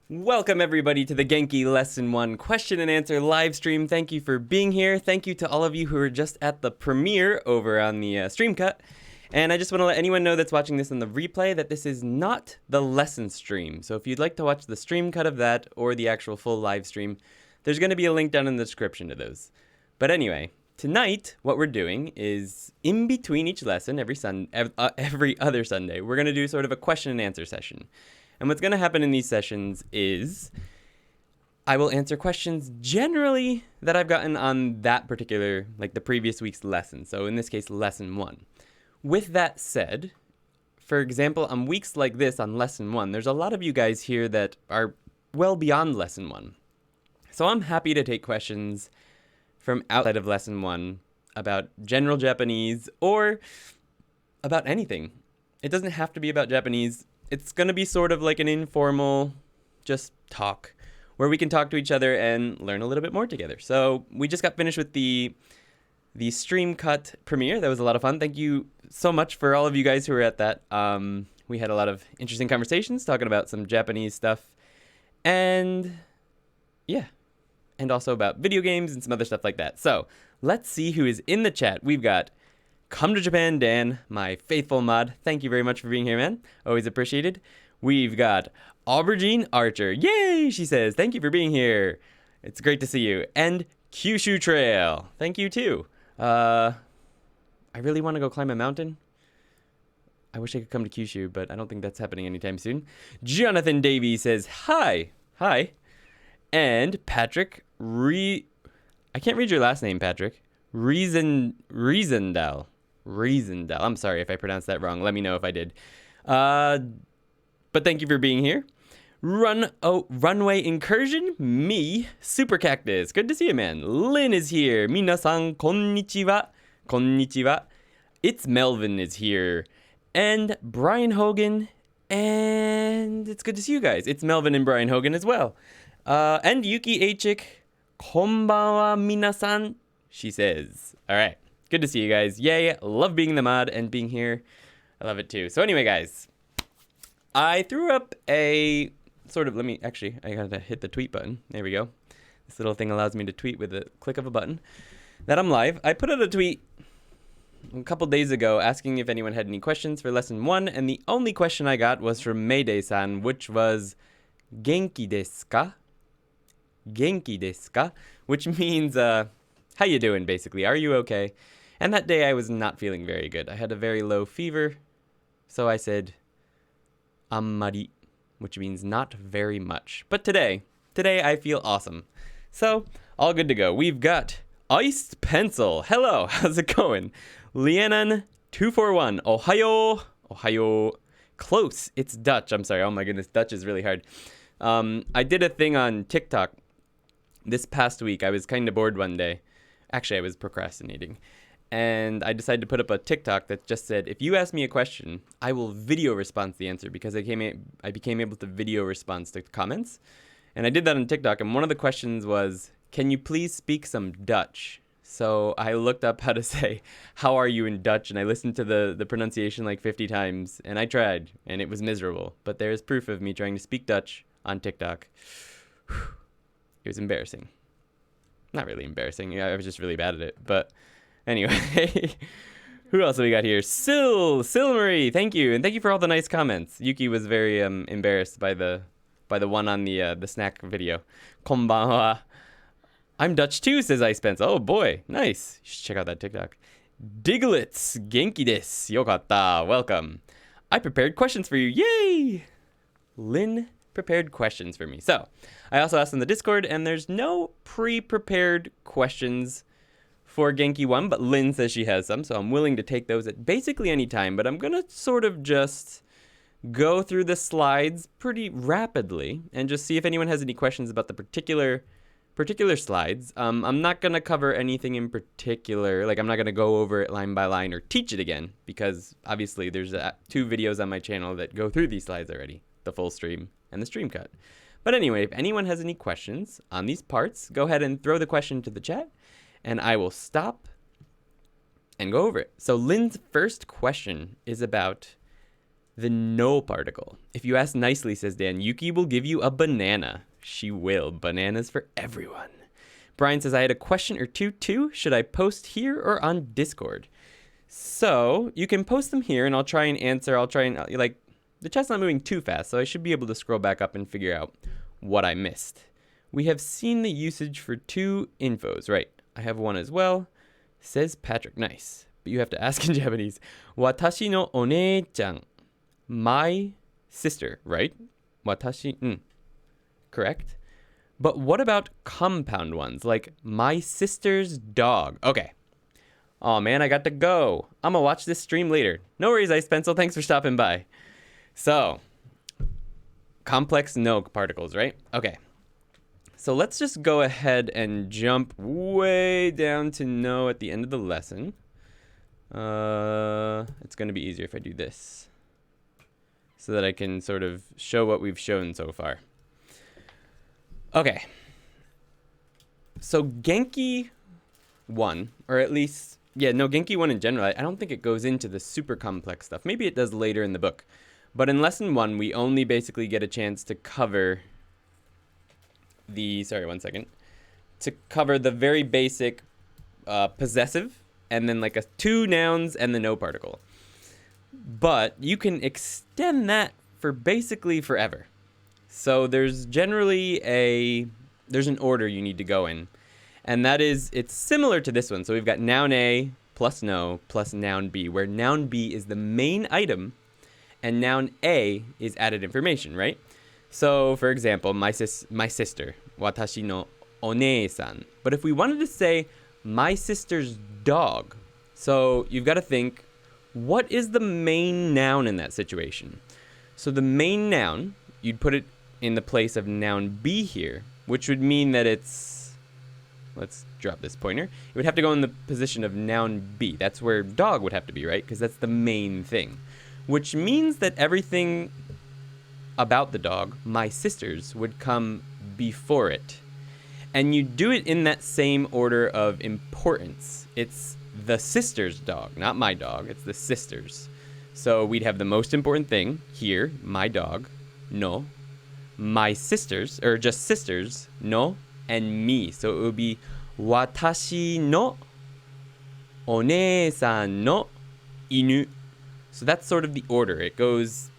Welcome everybody to the Genki Lesson 1 question and answer live stream. Thank you for being here. Thank you to all of you who are just at the premiere over on the stream cut. And I just want to let anyone know that's watching this on the replay that this is not the lesson stream. So if you'd like to watch the stream cut of that or the actual full live stream, there's going to be a link down in the description to those. But anyway, tonight what we're doing is in between each lesson every other Sunday, we're going to do sort of a question and answer session. And what's going to happen in these sessions is I will answer questions generally that I've gotten on that particular, like the previous week's lesson. So in this case, lesson 1. With that said, for example, on weeks like this on lesson 1, there's a lot of you guys here that are well beyond lesson 1. So I'm happy to take questions from outside of lesson 1 about general Japanese or about anything. It doesn't have to be about Japanese. It's going to be sort of like an informal just talk where we can talk to each other and learn a little bit more together. So we just got finished with the stream cut premiere. That was a lot of fun. Thank you so much for all of you guys who were at that. We had a lot of interesting conversations talking about some Japanese stuff and yeah, and also about video games and some other stuff like that. So let's see who is in the chat. We've got Come to Japan Dan, my faithful mod. Thank you very much for being here, man. Always appreciated. We've got Aubergine Archer. Yay, she says. Thank you for being here. It's great to see you. And Kyushu Trail. Thank you, too. I really want to go climb a mountain. I wish I could come to Kyushu, but I don't think that's happening anytime soon. Jonathan Davies says, hi. Hi. And Patrick I can't read your last name, Patrick. Riesendal. I'm sorry if I pronounced that wrong. Let me know if I did. But thank you for being here. Runway Incursion. Me. Super Cactus. Good to see you, man. Lynn is here. Minasan, konnichiwa. Konnichiwa. It's Melvin is here. And Brian Hogan. And it's good to see you guys. It's Melvin and Brian Hogan as well. And Yuki Aichik. Konbanwa minasan, she says. All right. Good to see you guys. Yay. Love being the mod and being here. I love it too. So anyway, guys, I threw up a sort of, I gotta hit the tweet button. There we go. This little thing allows me to tweet with a click of a button that I'm live. I put out a tweet a couple days ago asking if anyone had any questions for lesson 1. And the only question I got was from Mayday-san, which was Genki desu ka? Genki desu ka? Which means, how you doing, basically? Are you okay? And that day I was not feeling very good. I had a very low fever, so I said, ammari, which means not very much. But today I feel awesome. So, all good to go. We've got Iced Pencil. Hello, how's it going? Lianan241. Ohayo. Ohayo. Close. It's Dutch. I'm sorry. Oh my goodness, Dutch is really hard. I did a thing on TikTok this past week. I was kind of bored one day. Actually, I was procrastinating. And I decided to put up a TikTok that just said, if you ask me a question, I will video response the answer, because I became able to video response to comments. And I did that on TikTok. And one of the questions was, can you please speak some Dutch? So I looked up how to say, how are you in Dutch? And I listened to the pronunciation like 50 times. And I tried. And it was miserable. But there's proof of me trying to speak Dutch on TikTok. It was embarrassing. Not really embarrassing. I was just really bad at it. But anyway, who else do we got here? Marie, thank you. And thank you for all the nice comments. Yuki was very embarrassed by the one on the snack video. Konbanwa. I'm Dutch too, says Ice Pencil. Oh boy, nice. You should check out that TikTok. Diglets, Genki desu. Yokatta, welcome. I prepared questions for you. Yay! Lynn prepared questions for me. So I also asked in the Discord, and there's no pre-prepared questions for Genki 1, but Lynn says she has some, so I'm willing to take those at basically any time. But I'm gonna sort of just go through the slides pretty rapidly and just see if anyone has any questions about the particular slides. I'm not gonna cover anything in particular. Like, I'm not gonna go over it line by line or teach it again, because obviously there's 2 videos on my channel that go through these slides already, the full stream and the stream cut. But anyway, if anyone has any questions on these parts, go ahead and throw the question to the chat, and I will stop and go over it. So Lynn's first question is about the no particle. If you ask nicely, says Dan, Yuki will give you a banana. She will. Bananas for everyone. Brian says, I had a question or two too. Should I post here or on Discord? So you can post them here and I'll try and answer. I'll try and, like, the chat's not moving too fast, so I should be able to scroll back up and figure out what I missed. We have seen the usage for two infos, right? I have one as well. Says Patrick, nice. But you have to ask in Japanese. Watashi no one-chan. My sister, right? Watashi, correct. But what about compound ones, like my sister's dog? Okay. Oh man, I got to go. I'm gonna watch this stream later. No worries, Ice Pencil. Thanks for stopping by. So, complex no particles, right? Okay. So let's just go ahead and jump way down to no at the end of the lesson. It's gonna be easier if I do this, so that I can sort of show what we've shown so far. Okay. So Genki 1, or at least, Genki 1 in general, I don't think it goes into the super complex stuff. Maybe it does later in the book. But in lesson 1, we only basically get a chance to cover the, to cover the very basic possessive, and then like two nouns and the no particle. But you can extend that for basically forever. So there's generally there's an order you need to go in. And that is, it's similar to this one. So we've got noun A plus no plus noun B, where noun B is the main item and noun A is added information, right? So for example, my sister, watashi no one-san. But if we wanted to say my sister's dog, so you've got to think, what is the main noun in that situation? So the main noun, you'd put it in the place of noun B here, which would mean that it's, let's drop this pointer. It would have to go in the position of noun B. That's where dog would have to be, right? Because that's the main thing. Which means that everything about the dog, my sister's, would come before it. And you do it in that same order of importance. It's the sister's dog, not my dog. It's the sister's. So we'd have the most important thing here, my dog, no. My sisters, or just sisters, no, and me. So it would be watashi no one-san no inu. So that's sort of the order. It goes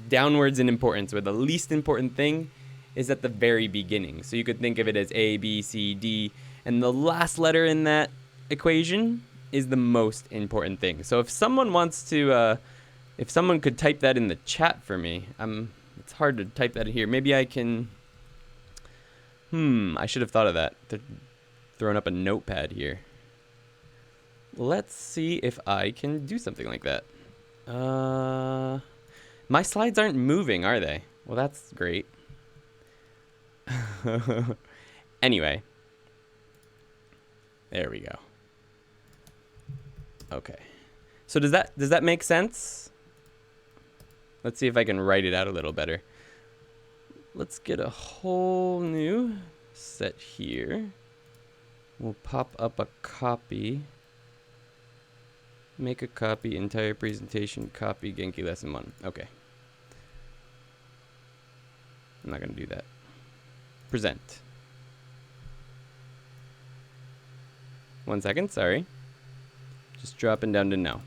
downwards in importance, where the least important thing is at the very beginning. So you could think of it as A, B, C, D, and the last letter in that equation is the most important thing. So if someone wants to, if someone could type that in the chat for me, it's hard to type that in here. Maybe I can, I should have thought of that. They're throwing up a notepad here. Let's see if I can do something like that. My slides aren't moving, are they? Well, that's great. Anyway. There we go. Okay. So does that make sense? Let's see if I can write it out a little better. Let's get a whole new set here. We'll pop up a copy. Make a copy, entire presentation, copy, Genki lesson 1. Okay. I'm not going to do that. Present. 1 second, sorry. Just dropping down to no,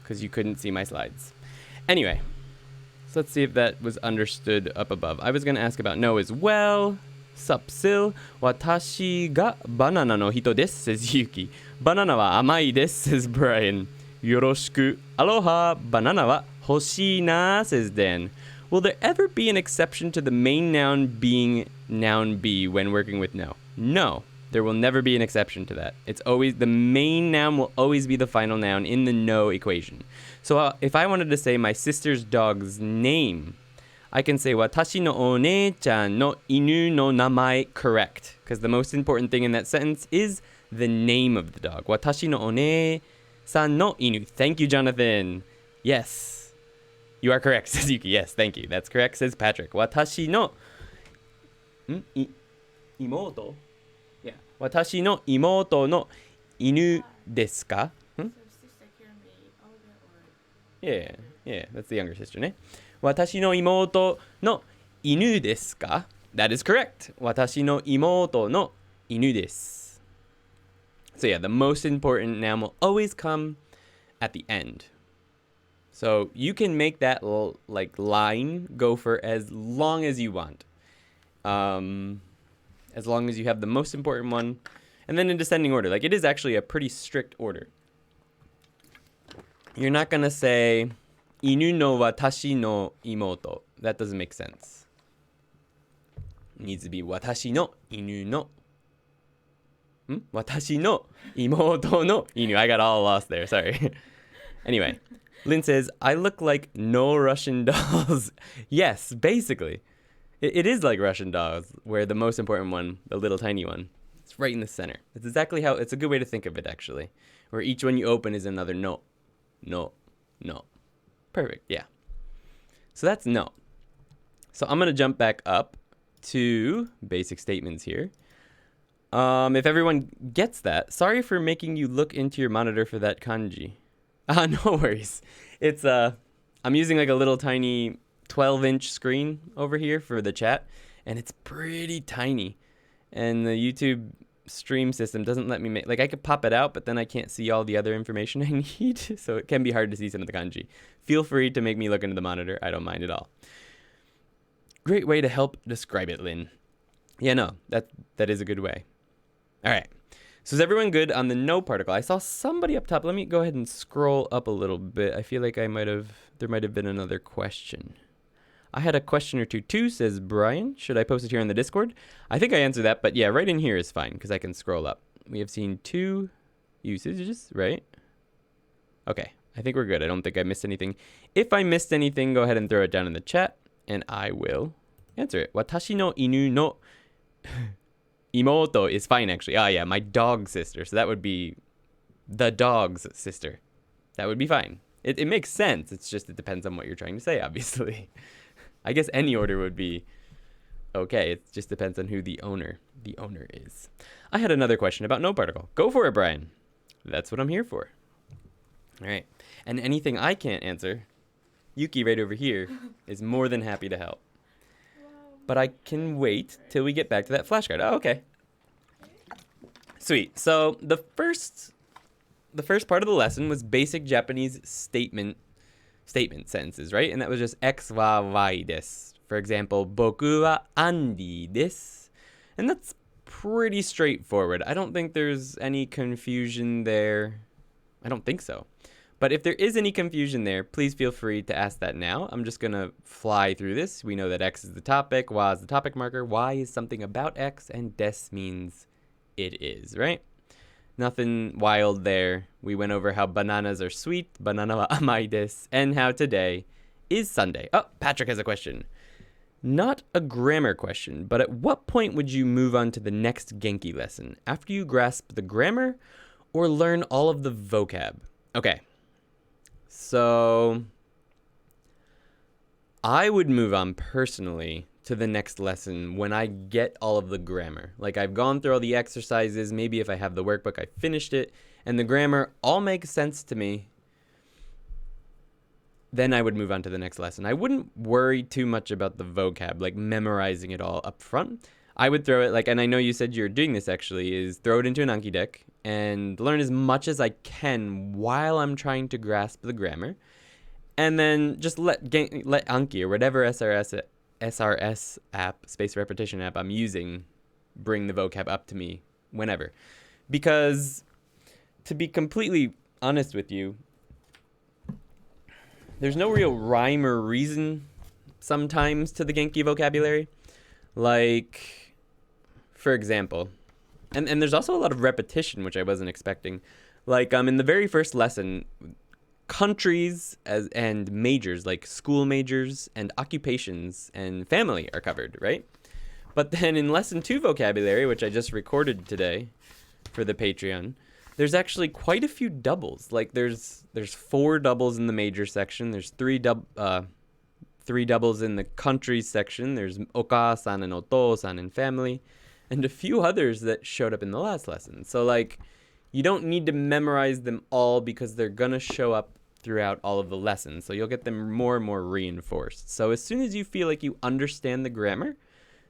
because you couldn't see my slides. Anyway, so let's see if that was understood up above. I was going to ask about no as well. Sup, Sil. Watashi ga banana no hito desu, says Yuki. Banana wa amai desu, says Brian. Yoroshiku. Aloha. Banana wa hoshii na, says Dan. Will there ever be an exception to the main noun being noun B when working with no? No. There will never be an exception to that. It's always, the main noun will always be the final noun in the no equation. So if I wanted to say my sister's dog's name, I can say watashi no one-chan no inu no namae, correct. Because the most important thing in that sentence is the name of the dog. Watashi no one-san no inu. Thank you, Jonathan. Yes. You are correct, says Yuki. Yes, thank you. That's correct, says Patrick. Watashi no imoto. Yeah. Watashi no imoto no inu desu ka? Yeah. Yeah, that's the younger sister ね。私の妹の犬ですか? That is correct. 私の妹の犬です。So yeah, the most important noun will always come at the end. So you can make that like line go for as long as you want. As long as you have the most important one. And then in descending order. Like it is actually a pretty strict order. You're not going to say, 犬の私の妹. That doesn't make sense. It needs to be 私の犬の私の妹の犬. I got all lost there. Sorry. Anyway, Lynn says, I look like no Russian dolls. Yes, basically. It is like Russian dolls, where the most important one, the little tiny one, it's right in the center. It's exactly how, it's a good way to think of it, actually. Where each one you open is another no. No. No. Perfect, yeah. So that's no. So I'm going to jump back up to basic statements here. If everyone gets that, sorry for making you look into your monitor for that kanji. No worries. It's I'm using like a little tiny 12-inch screen over here for the chat, and it's pretty tiny. And the YouTube stream system doesn't let me make, like I could pop it out, but then I can't see all the other information I need, so it can be hard to see some of the kanji. Feel free to make me look into the monitor. I don't mind at all. Great way to help describe it, Lynn. Yeah, no, that is a good way. All right. So is everyone good on the no particle? I saw somebody up top. Let me go ahead and scroll up a little bit. I feel like there might have been another question. I had a question or two too, says Brian. Should I post it here on the Discord? I think I answered that, but yeah, right in here is fine because I can scroll up. We have seen 2 usages, right? Okay, I think we're good. I don't think I missed anything. If I missed anything, go ahead and throw it down in the chat, and I will answer it. Watashi no inu no imoto is fine, actually. Ah, yeah, my dog's sister. So that would be the dog's sister. That would be fine. It makes sense. It's just it depends on what you're trying to say, obviously. I guess any order would be okay. It just depends on who the owner is. I had another question about no particle. Go for it, Brian. That's what I'm here for. All right. And anything I can't answer, Yuki right over here is more than happy to help. But I can wait till we get back to that flashcard. Oh, okay. Sweet. So the first part of the lesson was basic Japanese statement sentences, right? And that was just X wa Y des. For example, boku wa Andy desu. And that's pretty straightforward. I don't think there's any confusion there. I don't think so. But if there is any confusion there, please feel free to ask that now. I'm just going to fly through this. We know that X is the topic, Y is the topic marker, Y is something about X, and des means it is, right? Nothing wild there. We went over how bananas are sweet, banana wa amai desu, and how today is Sunday. Oh, Patrick has a question. Not a grammar question, but at what point would you move on to the next Genki lesson? After you grasp the grammar or learn all of the vocab? Okay. So I would move on personally to the next lesson when I get all of the grammar. Like I've gone through all the exercises, maybe if I have the workbook, I finished it, and the grammar all makes sense to me. Then I would move on to the next lesson. I wouldn't worry too much about the vocab, like memorizing it all up front. I would throw it, like, and I know you said you're doing this actually, is throw it into an Anki deck and learn as much as I can while I'm trying to grasp the grammar. And then just let Anki or whatever SRS app, spaced repetition app I'm using, bring the vocab up to me whenever. Because to be completely honest with you, there's no real rhyme or reason sometimes to the Genki vocabulary. Like, for example, and there's also a lot of repetition, which I wasn't expecting. Like, in the very first lesson, countries and majors, like school majors and occupations and family are covered, right? But then in lesson 2 vocabulary, which I just recorded today for the Patreon, there's actually quite a few doubles. Like there's 4 doubles in the major section. There's 3 doubles in the countries section. There's oka-san and oto-san and family, and a few others that showed up in the last lesson. So like, you don't need to memorize them all because they're gonna show up throughout all of the lessons. So you'll get them more and more reinforced. So as soon as you feel like you understand the grammar,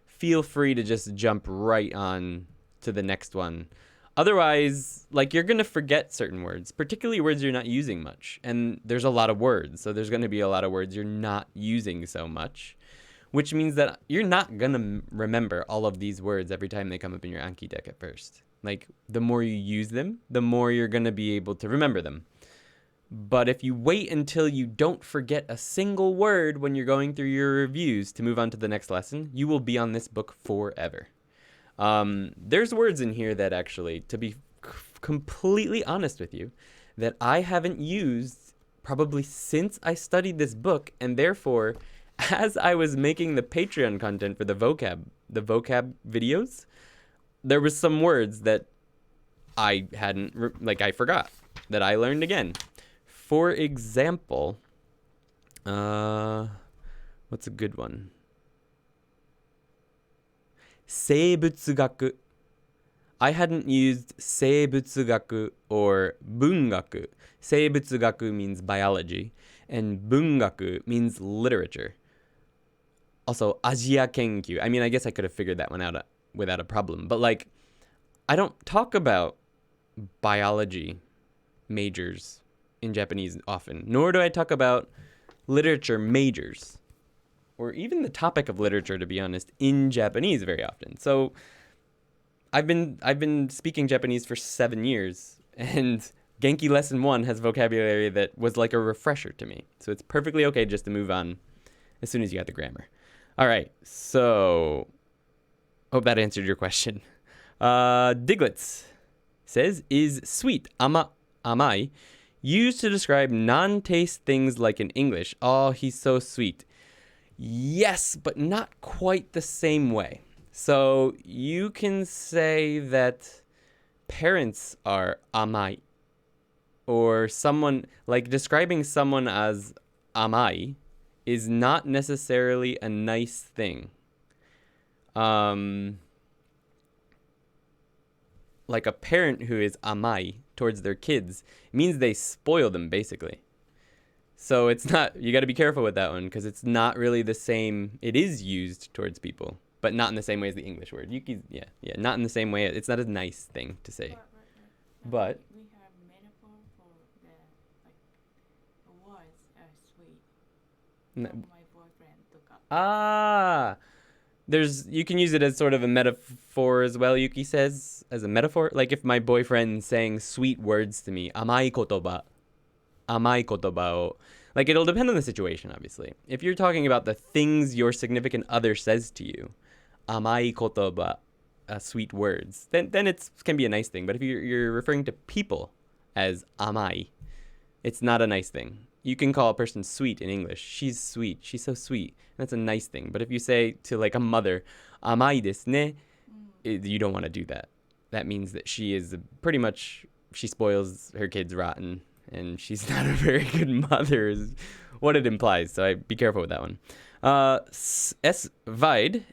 feel free to just jump right on to the next one. Otherwise, like, you're going to forget certain words, particularly words you're not using much. And there's a lot of words. So there's going to be a lot of words you're not using so much, which means that you're not going to remember all of these words every time they come up in your Anki deck at first. Like, the more you use them, the more you're going to be able to remember them. But if you wait until you don't forget a single word when you're going through your reviews to move on to the next lesson, you will be on this book forever. There's words in here that actually, to be completely honest with you, that I haven't used probably since I studied this book, and therefore, as I was making the Patreon content for the vocab videos, there was some words that I hadn't, I forgot, that I learned again. For example, what's a good one? 生物学. I hadn't used 生物学 or 文学. 生物学 means biology, and 文学 means literature. Also, アジア研究. I mean, I guess I could have figured that one out without a problem. But, like, I don't talk about biology majors in Japanese often, nor do I talk about literature majors, or even the topic of literature, to be honest, in Japanese very often. So I've been speaking Japanese for 7 years, and Genki Lesson 1 has vocabulary that was like a refresher to me. So it's perfectly okay just to move on as soon as you got the grammar. All right, so hope that answered your question. Diglets says, is sweet, amai, used to describe non-taste things like in English? Oh, he's so sweet. Yes, but not quite the same way. So you can say that parents are amai, or someone, like, describing someone as amai is not necessarily a nice thing. Like, a parent who is amai towards their kids means they spoil them, basically. So it's not, you got to be careful with that one, because it's not really the same. It is used towards people, but not in the same way as the English word. Yuki, yeah, not in the same way. It's not a nice thing to say. But we have metaphor for the, like, words are sweet. From my boyfriend took up. You can use it as sort of a metaphor as well, Yuki says, as a metaphor. Like, if my boyfriend's saying sweet words to me, amai kotoba o, like, it'll depend on the situation, obviously. If you're talking about the things your significant other says to you, amai kotoba, sweet words, then it can be a nice thing. But if you're referring to people as amai, it's not a nice thing. You can call a person sweet in English. She's sweet. She's so sweet. That's a nice thing. But if you say to, like, a mother, amai desu ne, you don't want to do that. That means that she is pretty much, she spoils her kids rotten, and she's not a very good mother, is what it implies. So be careful with that one. S. Vide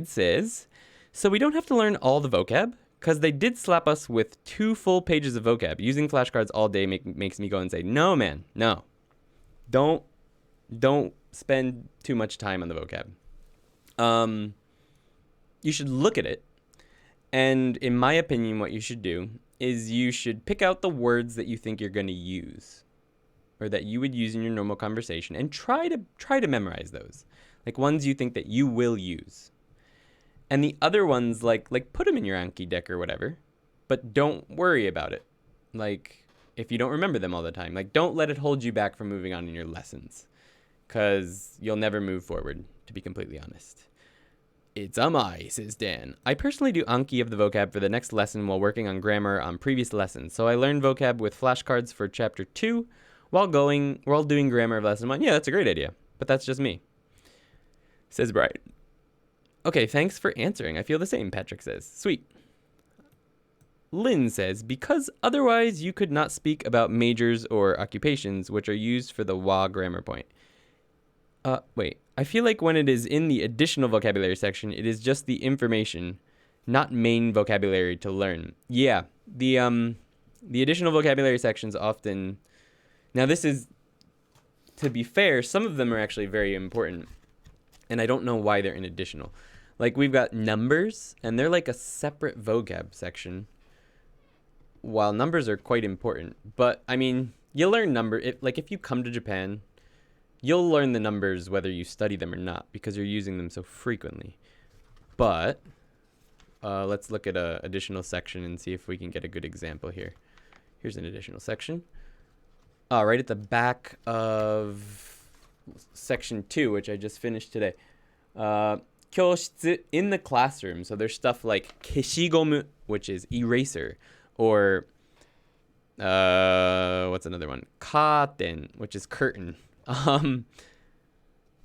says, so we don't have to learn all the vocab, because they did slap us with 2 full pages of vocab. Using flashcards all day makes me go and say, no, man, no. Don't spend too much time on the vocab. You should look at it. And in my opinion, what you should do is you should pick out the words that you think you're going to use, or that you would use in your normal conversation, and try to memorize those. Like, ones you think that you will use. And the other ones, like put them in your Anki deck or whatever, but don't worry about it. Like, if you don't remember them all the time, like, don't let it hold you back from moving on in your lessons, because you'll never move forward, to be completely honest. It's amai, says Dan. I personally do Anki of the vocab for the next lesson while working on grammar on previous lessons. So I learned vocab with flashcards for chapter 2 while doing grammar of lesson 1. Yeah, that's a great idea, but that's just me, says Brian. Okay, thanks for answering. I feel the same, Patrick says. Sweet. Lynn says, because otherwise you could not speak about majors or occupations, which are used for the wa grammar point. Wait. I feel like when it is in the additional vocabulary section, it is just the information, not main vocabulary to learn. Yeah, the additional vocabulary sections often... Now, this is to be fair, some of them are actually very important, and I don't know why they're in additional. Like, we've got numbers, and they're like a separate vocab section, while numbers are quite important. But, I mean, you'll learn if you come to Japan, you'll learn the numbers whether you study them or not, because you're using them so frequently. But let's look at an additional section and see if we can get a good example here. Here's an additional section. Right at the back of section 2, which I just finished today. 教室, in the classroom. So there's stuff like 消しゴム, which is eraser, or what's another one? カーテン, which is curtain.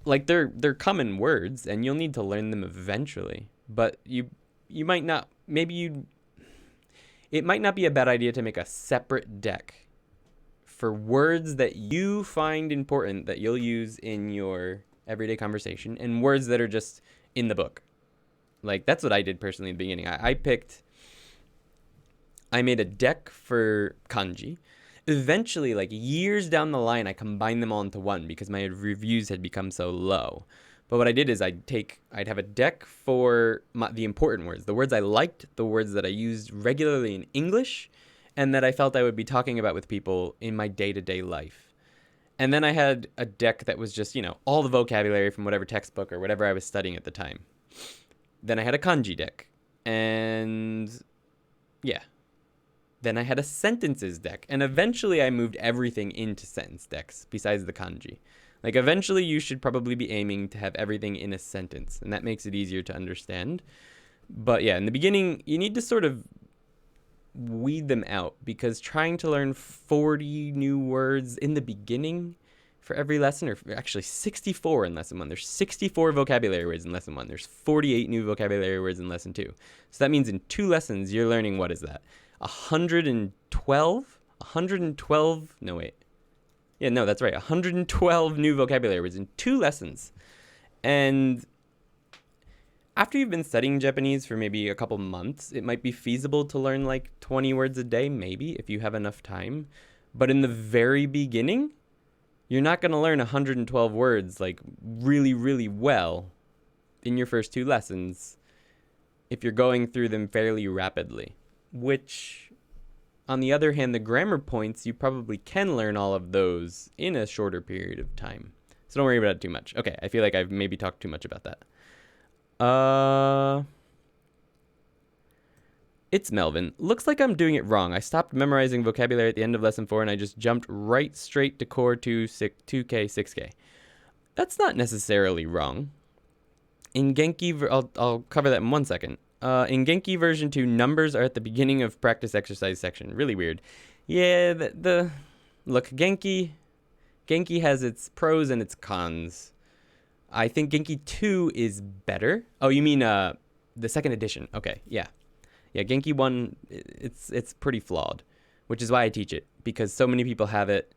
Like they're common words, and you'll need to learn them eventually. But you might not. It might not be a bad idea to make a separate deck for words that you find important that you'll use in your everyday conversation, and words that are just in the book. Like, that's what I did personally in the beginning. I made a deck for kanji. Eventually, like years down the line, I combined them all into one because my reviews had become so low. But what I did is I'd have a deck for the important words, the words I liked, the words that I used regularly in English, and that I felt I would be talking about with people in my day-to-day life. And then I had a deck that was just, all the vocabulary from whatever textbook or whatever I was studying at the time. Then I had a kanji deck. And yeah. Then I had a sentences deck. And eventually I moved everything into sentence decks besides the kanji. Like, eventually you should probably be aiming to have everything in a sentence. And that makes it easier to understand. But yeah, in the beginning, you need to sort of weed them out, because trying to learn 40 new words in the beginning for every lesson, or actually 64 in lesson 1. There's 64 vocabulary words in lesson 1. There's 48 new vocabulary words in lesson 2. So that means in 2 lessons, you're learning, what is that? 112? 112? No, wait. Yeah, no, that's right. 112 new vocabulary words in 2 lessons. And after you've been studying Japanese for maybe a couple months, it might be feasible to learn like 20 words a day, maybe, if you have enough time. But in the very beginning, you're not going to learn 112 words like really, really well in your first 2 lessons if you're going through them fairly rapidly. Which, on the other hand, the grammar points, you probably can learn all of those in a shorter period of time. So don't worry about it too much. Okay, I feel like I've maybe talked too much about that. It's Melvin. Looks like I'm doing it wrong. I stopped memorizing vocabulary at the end of lesson 4 and I just jumped right straight to core 2, 2K, 6K. That's not necessarily wrong. In Genki, I'll cover that in 1 second. In Genki version 2, numbers are at the beginning of practice exercise section. Really weird. Yeah, look, Genki has its pros and its cons. I think Genki 2 is better. Oh, you mean the second edition? Okay, yeah. Yeah, Genki 1, it's pretty flawed, which is why I teach it, because so many people have it,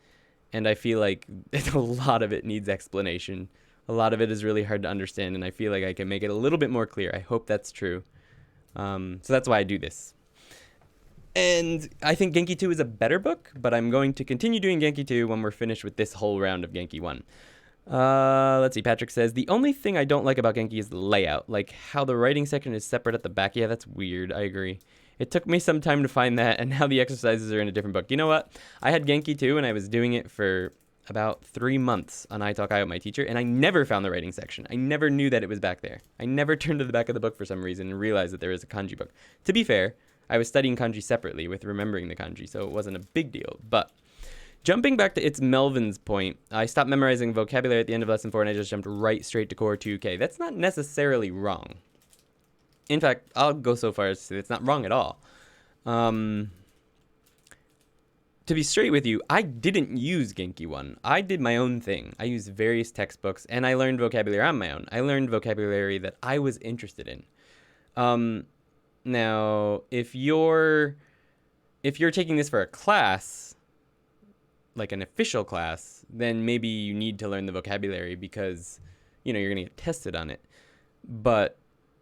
and I feel like a lot of it needs explanation. A lot of it is really hard to understand, and I feel like I can make it a little bit more clear. I hope that's true. So that's why I do this. And I think Genki 2 is a better book, but I'm going to continue doing Genki 2 when we're finished with this whole round of Genki 1. Let's see, Patrick says, the only thing I don't like about Genki is the layout, like how the writing section is separate at the back. Yeah, that's weird. I agree. It took me some time to find that, and now the exercises are in a different book. You know what? I had Genki 2, and I was doing it for about 3 months on iTalk with my teacher, and I never found the writing section. I never knew that it was back there. I never turned to the back of the book for some reason and realized that there is a kanji book. To be fair, I was studying kanji separately with remembering the kanji, so it wasn't a big deal. But jumping back to It's Melvin's point, I stopped memorizing vocabulary at the end of lesson 4 and I just jumped right straight to core 2K. That's not necessarily wrong. In fact, I'll go so far as to say it's not wrong at all. To be straight with you, I didn't use Genki 1. I did my own thing. I used various textbooks and I learned vocabulary on my own. I learned vocabulary that I was interested in. Now, if you're taking this for a class, like an official class, then maybe you need to learn the vocabulary because, you're going to get tested on it. But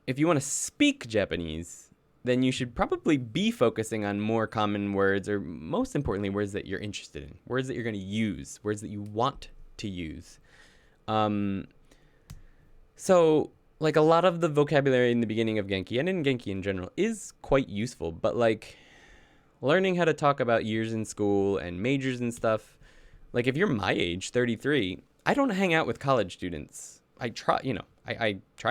if you want to speak Japanese, then you should probably be focusing on more common words, or most importantly, words that you're interested in, words that you're going to use, words that you want to use. So like a lot of the vocabulary in the beginning of Genki and in Genki in general is quite useful, but like learning how to talk about years in school and majors and stuff, like if you're my age, 33, I don't hang out with college students. I try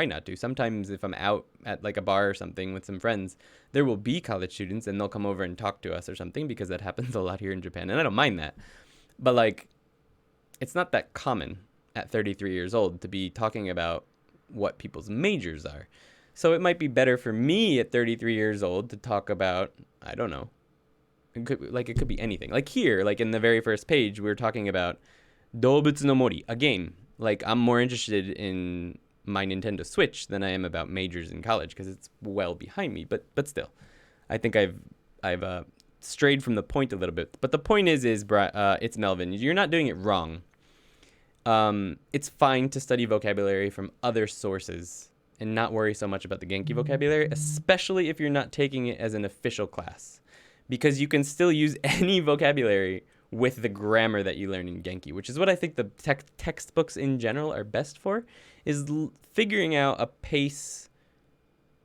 not to. Sometimes if I'm out at like a bar or something with some friends, there will be college students and they'll come over and talk to us or something, because that happens a lot here in Japan, and I don't mind that. But like, it's not that common at 33 years old to be talking about what people's majors are. So it might be better for me at 33 years old to talk about, I don't know, it could be anything. Like here, like in the very first page, we were talking about Doubutsu no Mori, a game. Like I'm more interested in my Nintendo Switch than I am about majors in college, because it's well behind me. But still, I think I've strayed from the point a little bit. But the point is it's Melvin. You're not doing it wrong. It's fine to study vocabulary from other sources and not worry so much about the Genki vocabulary, especially if you're not taking it as an official class, because you can still use any vocabulary with the grammar that you learn in Genki, which is what I think the textbooks in general are best for, is figuring out a pace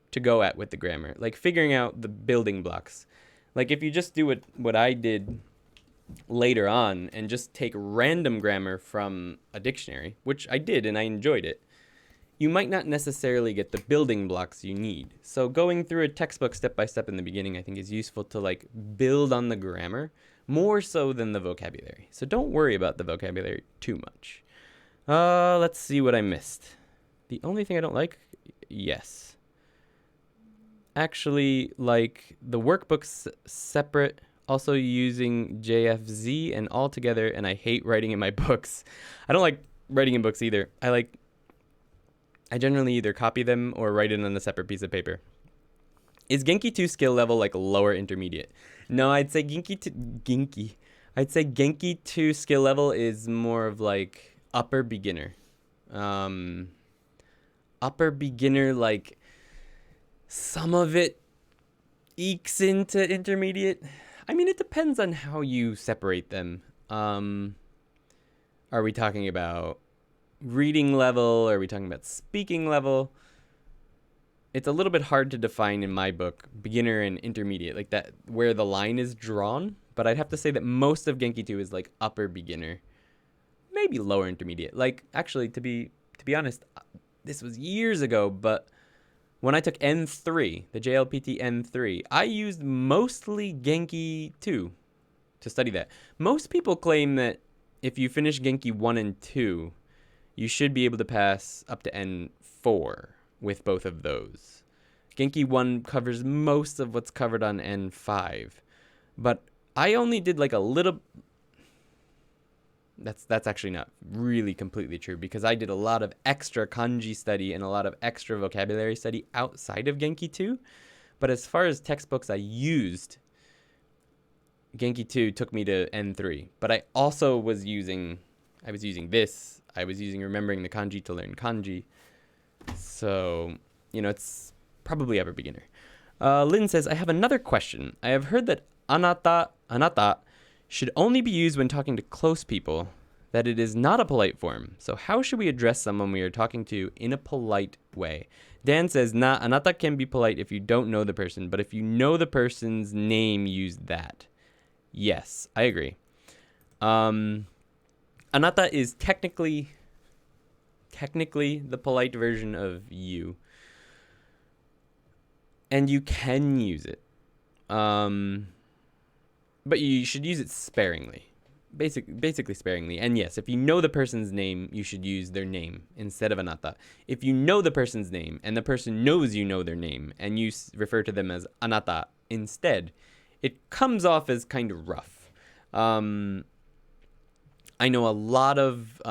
to go at with the grammar, like figuring out the building blocks. Like if you just do what I did later on and just take random grammar from a dictionary, which I did and I enjoyed it, you might not necessarily get the building blocks you need. So going through a textbook step by step in the beginning, I think is useful to like build on the grammar more so than the vocabulary. So don't worry about the vocabulary too much. Let's see what I missed. The only thing I don't like, yes. Actually, like the workbooks separate, also using JFZ and all together, and I hate writing in my books. I don't like writing in books either. I generally either copy them or write it on a separate piece of paper. Is Genki 2 skill level like lower intermediate? No, I'd say Genki 2 skill level is more of like upper beginner. Upper beginner, like some of it ekes into intermediate. I mean, it depends on how you separate them. Are we talking about reading level? Are we talking about speaking level? It's a little bit hard to define in my book, beginner and intermediate, like that, where the line is drawn. But I'd have to say that most of Genki 2 is like upper beginner, maybe lower intermediate. Like actually, to be honest, this was years ago, but when I took N3, the JLPT N3, I used mostly Genki 2 to study that. Most people claim that if you finish Genki 1 and 2, you should be able to pass up to N4 with both of those. Genki 1 covers most of what's covered on N5, but I only did like a little. That's actually not really completely true, because I did a lot of extra kanji study and a lot of extra vocabulary study outside of Genki 2. But as far as textbooks I used, Genki 2 took me to N3. But I also was using remembering the kanji to learn kanji. So, it's probably upper beginner. Lynn says, I have another question. I have heard that anata should only be used when talking to close people, that it is not a polite form. So how should we address someone we are talking to in a polite way? Dan says, anata can be polite if you don't know the person, but if you know the person's name, use that. Yes, I agree. Anata is technically the polite version of you. And you can use it. But you should use it sparingly. Basically sparingly. And yes, if you know the person's name, you should use their name instead of anata. If you know the person's name and the person knows you know their name and you refer to them as anata instead, it comes off as kind of rough. I know a lot of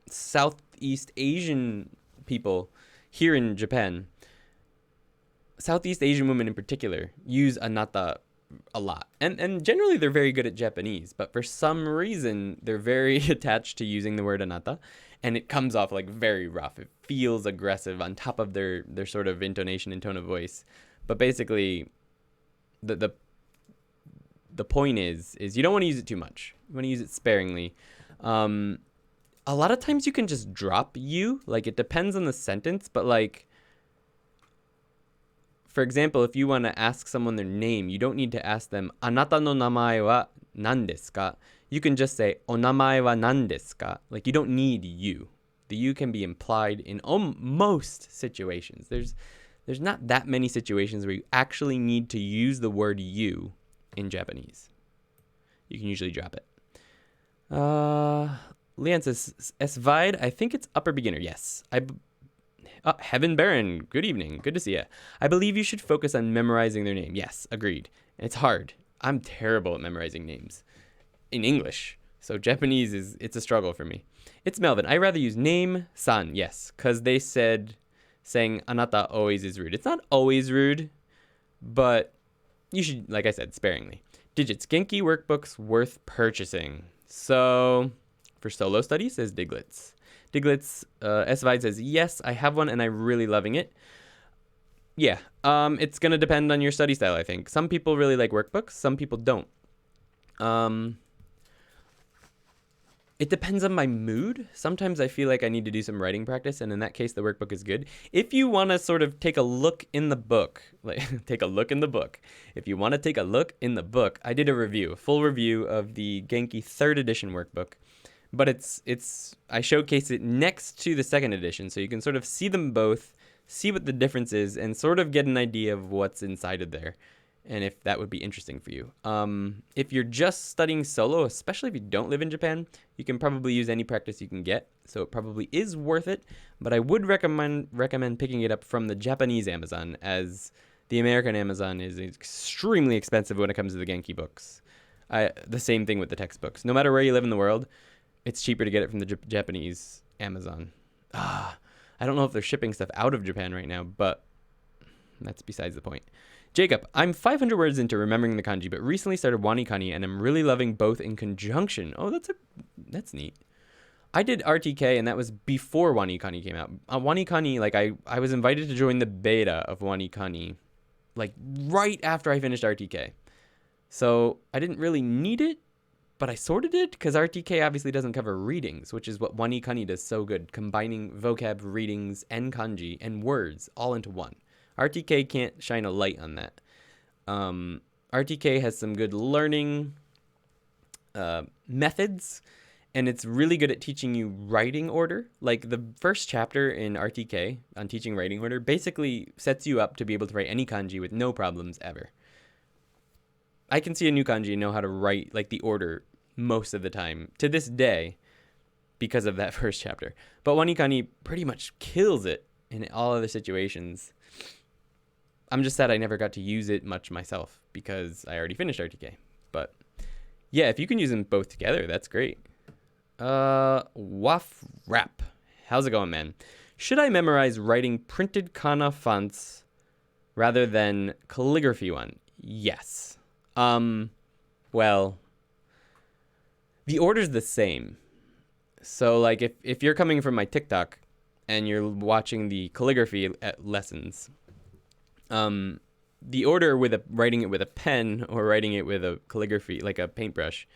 Southeast Asian people here in Japan, Southeast Asian women in particular, use anata a lot. And generally they're very good at Japanese, but for some reason they're very attached to using the word anata, and it comes off like very rough. It feels aggressive on top of their sort of intonation and tone of voice. But basically the point is you don't want to use it too much. You want to use it sparingly. A a lot of times you can just drop you. Like, it depends on the sentence, but like, for example, if you want to ask someone their name, you don't need to ask them, Anata no namae wa nan desu ka? You can just say, Onamae wa nan desu ka? Like, you don't need you. The you can be implied in most situations. There's not that many situations where you actually need to use the word you in Japanese. You can usually drop it. Leanne says, S-Vide, I think it's upper beginner. Yes. Heaven Baron, good evening. Good to see you. I believe you should focus on memorizing their name. Yes, agreed. It's hard. I'm terrible at memorizing names in English. So Japanese it's a struggle for me. It's Melvin. I rather use name, san, yes, because they said saying Anata always is rude. It's not always rude, but you should, like I said, sparingly. Digits. Genki workbooks worth purchasing. So for solo study, says Diglets. Diglets, S-Vide says, yes, I have one and I'm really loving it. Yeah, it's going to depend on your study style, I think. Some people really like workbooks. Some people don't. It depends on my mood. Sometimes I feel like I need to do some writing practice, and in that case, the workbook is good. If you want to sort of take a look in the book, take a look in the book. If you want to take a look in the book, I did a full review of the Genki 3rd edition workbook, but I showcase it next to the 2nd edition, so you can sort of see them both, see what the difference is, and sort of get an idea of what's inside of there, and if that would be interesting for you. If you're just studying solo, especially if you don't live in Japan, you can probably use any practice you can get, so it probably is worth it, but I would recommend picking it up from the Japanese Amazon, as the American Amazon is extremely expensive when it comes to the Genki books. The same thing with the textbooks. No matter where you live in the world, it's cheaper to get it from the Japanese Amazon. I don't know if they're shipping stuff out of Japan right now, but that's besides the point. Jacob, I'm 500 words into remembering the kanji, but recently started wanikani, and I'm really loving both in conjunction. Oh, that's neat. I did RTK, and that was before wanikani came out. Wanikani, like I was invited to join the beta of wanikani, like right after I finished RTK. So I didn't really need it, but I sort of did, because RTK obviously doesn't cover readings, which is what wanikani does so good, combining vocab, readings, and kanji, and words all into one. RTK can't shine a light on that. RTK has some good learning methods, and it's really good at teaching you writing order. Like the first chapter in RTK on teaching writing order basically sets you up to be able to write any kanji with no problems ever. I can see a new kanji and know how to write like the order most of the time to this day because of that first chapter. But wanikani pretty much kills it in all other situations. I'm just sad I never got to use it much myself because I already finished RTK. But yeah, if you can use them both together, that's great. Waff Rap. How's it going, man? Should I memorize writing printed kana fonts rather than calligraphy one? Yes. Well, the order's the same. So like if you're coming from my TikTok and you're watching the calligraphy lessons, the order with writing it with a pen or writing it with a calligraphy, like a paintbrush,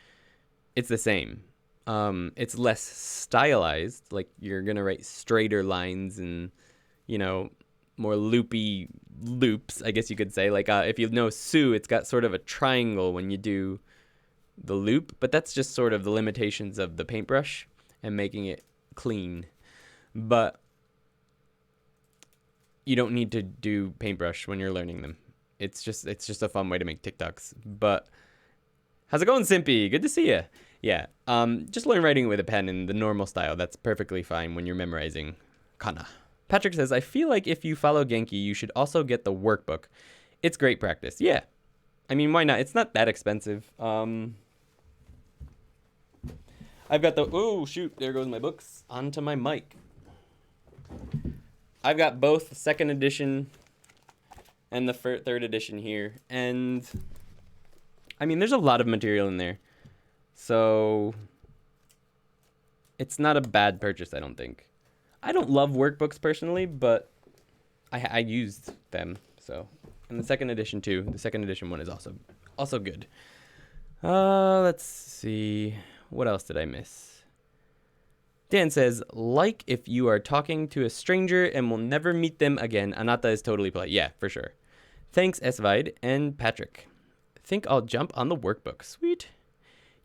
it's the same. It's less stylized, like you're going to write straighter lines and, more loopy loops, I guess you could say. Like if you know Sue, it's got sort of a triangle when you do the loop, but that's just sort of the limitations of the paintbrush and making it clean. But you don't need to do paintbrush when you're learning them. It's just a fun way to make TikToks. But how's it going, Simpy? Good to see you. Yeah, just learn writing with a pen in the normal style. That's perfectly fine when you're memorizing kana. Patrick says, I feel like if you follow Genki, you should also get the workbook. It's great practice. Yeah. I mean, why not? It's not that expensive. I've got oh, shoot, there goes my books onto my mic. I've got both the 2nd edition and the 3rd edition here. And, I mean, there's a lot of material in there. So, it's not a bad purchase, I don't think. I don't love workbooks personally, but I used them. So, and the 2nd edition too. The 2nd edition one is also good. Let's see. What else did I miss? Dan says, like if you are talking to a stranger and will never meet them again, Anata is totally polite. Yeah, for sure. Thanks, Esvide and Patrick. Think I'll jump on the workbook. Sweet.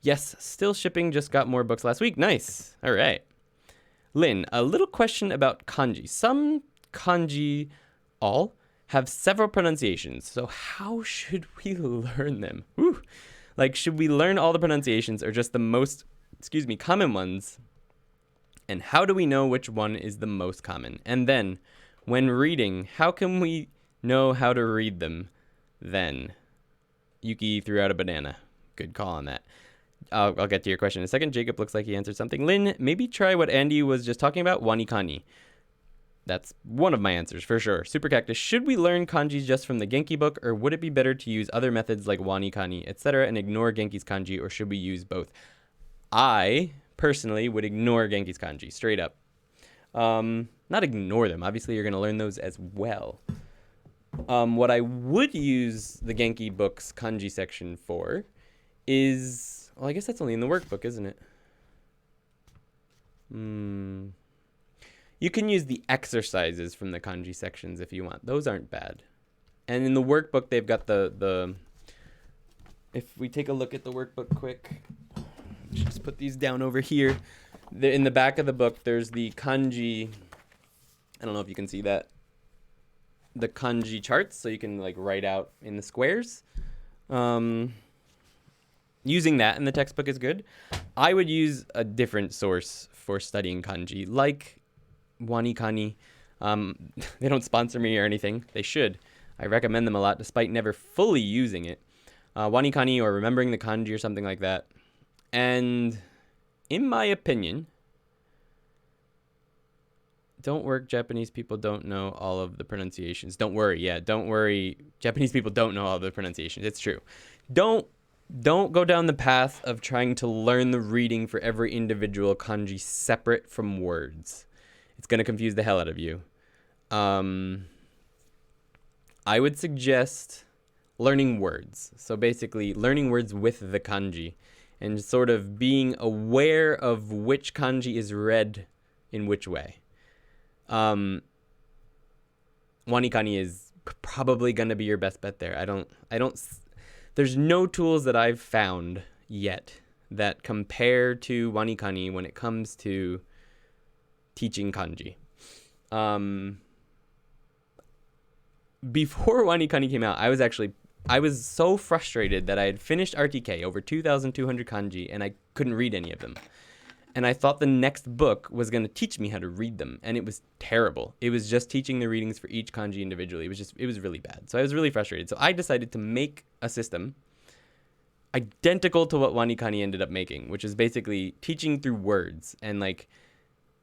Yes, still shipping. Just got more books last week. Nice. All right. Lynn, a little question about kanji. Some kanji, all, have several pronunciations. So how should we learn them? Woo. Like, should we learn all the pronunciations or just the most, common ones? And how do we know which one is the most common? And then, when reading, how can we know how to read them then? Yuki threw out a banana. Good call on that. I'll get to your question in a second. Jacob looks like he answered something. Lynn, maybe try what Andy was just talking about, wanikani. That's one of my answers, for sure. Super Cactus, should we learn kanji just from the Genki book, or would it be better to use other methods like wanikani, etc., and ignore Genki's kanji, or should we use both? I personally would ignore Genki's kanji, straight up. Not ignore them. Obviously, you're going to learn those as well. What I would use the Genki book's kanji section for is... Well, I guess that's only in the workbook, isn't it? You can use the exercises from the kanji sections if you want. Those aren't bad. And in the workbook, they've got the... If we take a look at the workbook quick... Just put these down over here. In the back of the book, there's the kanji... I don't know if you can see that. The kanji charts, so you can like write out in the squares. Using that in the textbook is good. I would use a different source for studying kanji, like wanikani. They don't sponsor me or anything. They should. I recommend them a lot, despite never fully using it. Wanikani or remembering the kanji or something like that. And in my opinion, don't work. Japanese people don't know all of the pronunciations. Don't worry. Yeah, don't worry. Japanese people don't know all the pronunciations. It's true. Don't go down the path of trying to learn the reading for every individual kanji separate from words. It's going to confuse the hell out of you. I would suggest learning words. So basically learning words with the kanji and sort of being aware of which kanji is read in which way. Wanikani is probably going to be your best bet there. There's no tools that I've found yet that compare to wanikani when it comes to teaching kanji. Before wanikani came out, I was so frustrated that I had finished RTK, over 2,200 kanji, and I couldn't read any of them. And I thought the next book was going to teach me how to read them, and it was terrible. It was just teaching the readings for each kanji individually. It was really bad. So I was really frustrated. So I decided to make a system identical to what wanikani ended up making, which is basically teaching through words and like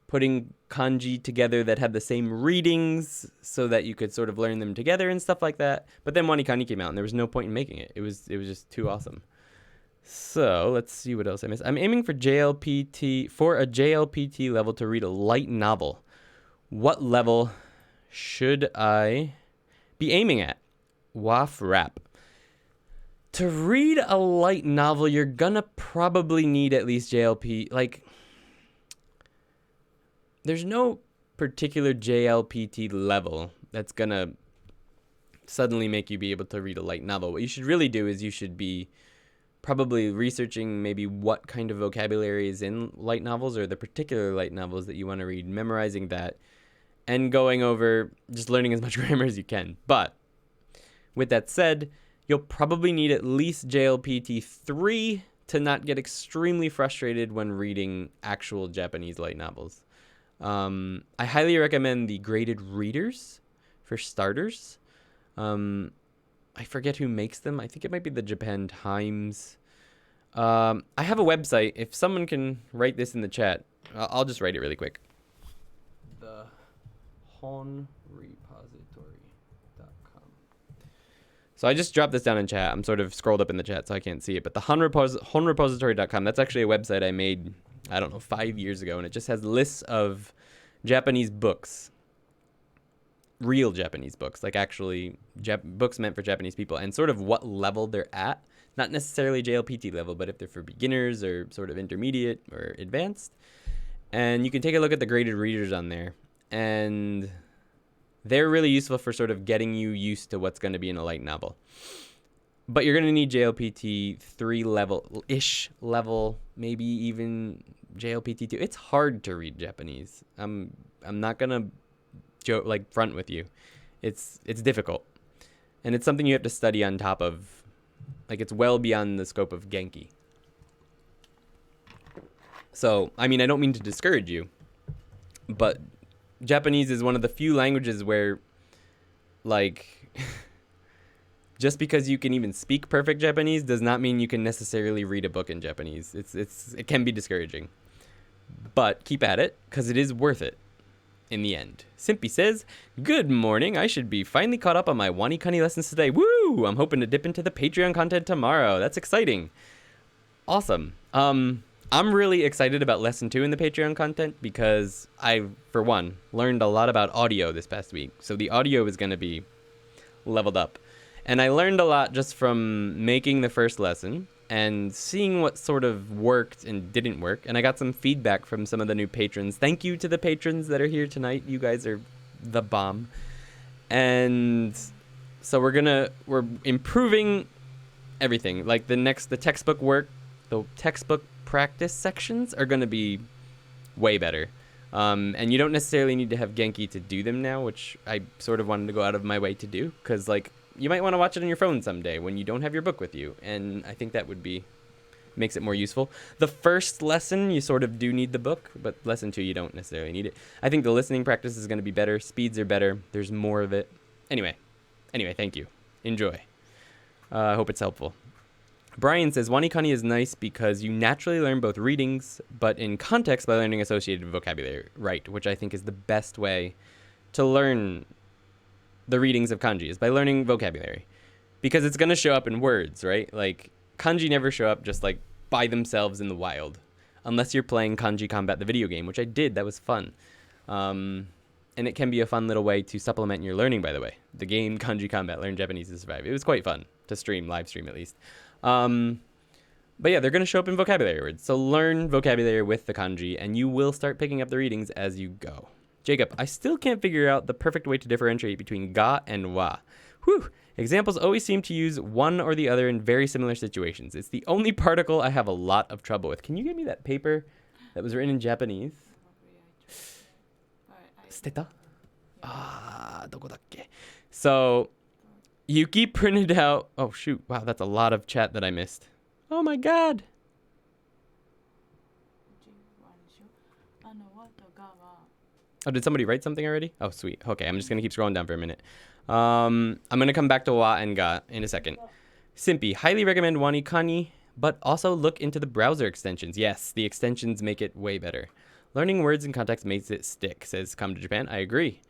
putting kanji together that had the same readings so that you could sort of learn them together and stuff like that. But then wanikani came out, and there was no point in making it. It was just too awesome. So let's see what else I missed. I'm aiming for a JLPT level to read a light novel. What level should I be aiming at? WAF rap. To read a light novel, you're gonna probably need at least JLP. Like, there's no particular JLPT level that's gonna suddenly make you be able to read a light novel. What you should really do is you should be probably researching maybe what kind of vocabulary is in light novels or the particular light novels that you want to read, memorizing that, and going over just learning as much grammar as you can. But with that said, you'll probably need at least JLPT 3 to not get extremely frustrated when reading actual Japanese light novels. I highly recommend the graded readers for starters. I forget who makes them. I think it might be the Japan Times. I have a website. If someone can write this in the chat, I'll just write it really quick. The honrepository.com. So I just dropped this down in chat. I'm sort of scrolled up in the chat, so I can't see it. But the honrepository.com, that's actually a website I made, 5 years ago. And it just has lists of Japanese books. Real Japanese books, like actually books meant for Japanese people, and sort of what level they're at. Not necessarily JLPT level, but if they're for beginners or sort of intermediate or advanced. And you can take a look at the graded readers on there. And they're really useful for sort of getting you used to what's going to be in a light novel. But you're going to need JLPT 3 level-ish level, maybe even JLPT 2. It's hard to read Japanese. I'm not going to joke like front with you. It's difficult. And it's something you have to study on top of. Like, it's well beyond the scope of Genki. So, I mean, I don't mean to discourage you, but Japanese is one of the few languages where, like, just because you can even speak perfect Japanese does not mean you can necessarily read a book in Japanese. It can be discouraging. But keep at it, because it is worth it in the end. Simpy says, good morning. I should be finally caught up on my Wanikani lessons today. Woo! I'm hoping to dip into the Patreon content tomorrow. That's exciting. Awesome. I'm really excited about lesson 2 in the Patreon content because I, for one, learned a lot about audio this past week. So the audio is going to be leveled up. And I learned a lot just from making the first lesson and seeing what sort of worked and didn't work. And I got some feedback from some of the new patrons. Thank you to the patrons that are here tonight. You guys are the bomb. And so we're improving everything. Like the textbook work, the textbook practice sections are going to be way better. And you don't necessarily need to have Genki to do them now, which I sort of wanted to go out of my way to do. Because, like, you might want to watch it on your phone someday when you don't have your book with you. And I think that makes it more useful. The first lesson, you sort of do need the book, but lesson 2, you don't necessarily need it. I think the listening practice is going to be better. Speeds are better. There's more of it. Anyway, thank you. Enjoy. I hope it's helpful. Brian says, Wanikani is nice because you naturally learn both readings, but in context by learning associated vocabulary, right, which I think is the best way to learn the readings of kanji is by learning vocabulary. Because it's going to show up in words, right? Like, kanji never show up just, like, by themselves in the wild. Unless you're playing Kanji Combat, the video game, which I did. That was fun. And it can be a fun little way to supplement your learning, by the way. The game Kanji Combat, Learn Japanese to Survive. It was quite fun to live stream at least. But yeah, they're going to show up in vocabulary words. So learn vocabulary with the kanji, and you will start picking up the readings as you go. Jacob, I still can't figure out the perfect way to differentiate between ga and wa. Whew. Examples always seem to use one or the other in very similar situations. It's the only particle I have a lot of trouble with. Can you give me that paper that was written in Japanese? Steta? Dokodakke? So, Yuki printed out... Oh, shoot. Wow, that's a lot of chat that I missed. Oh, my God. Oh, did somebody write something already? Oh, sweet. Okay, I'm just going to keep scrolling down for a minute. I'm going to come back to Wat and God in a second. Simpy, highly recommend Wanikani, but also look into the browser extensions. Yes, the extensions make it way better. Learning words in context makes it stick, says Come to Japan. I agree.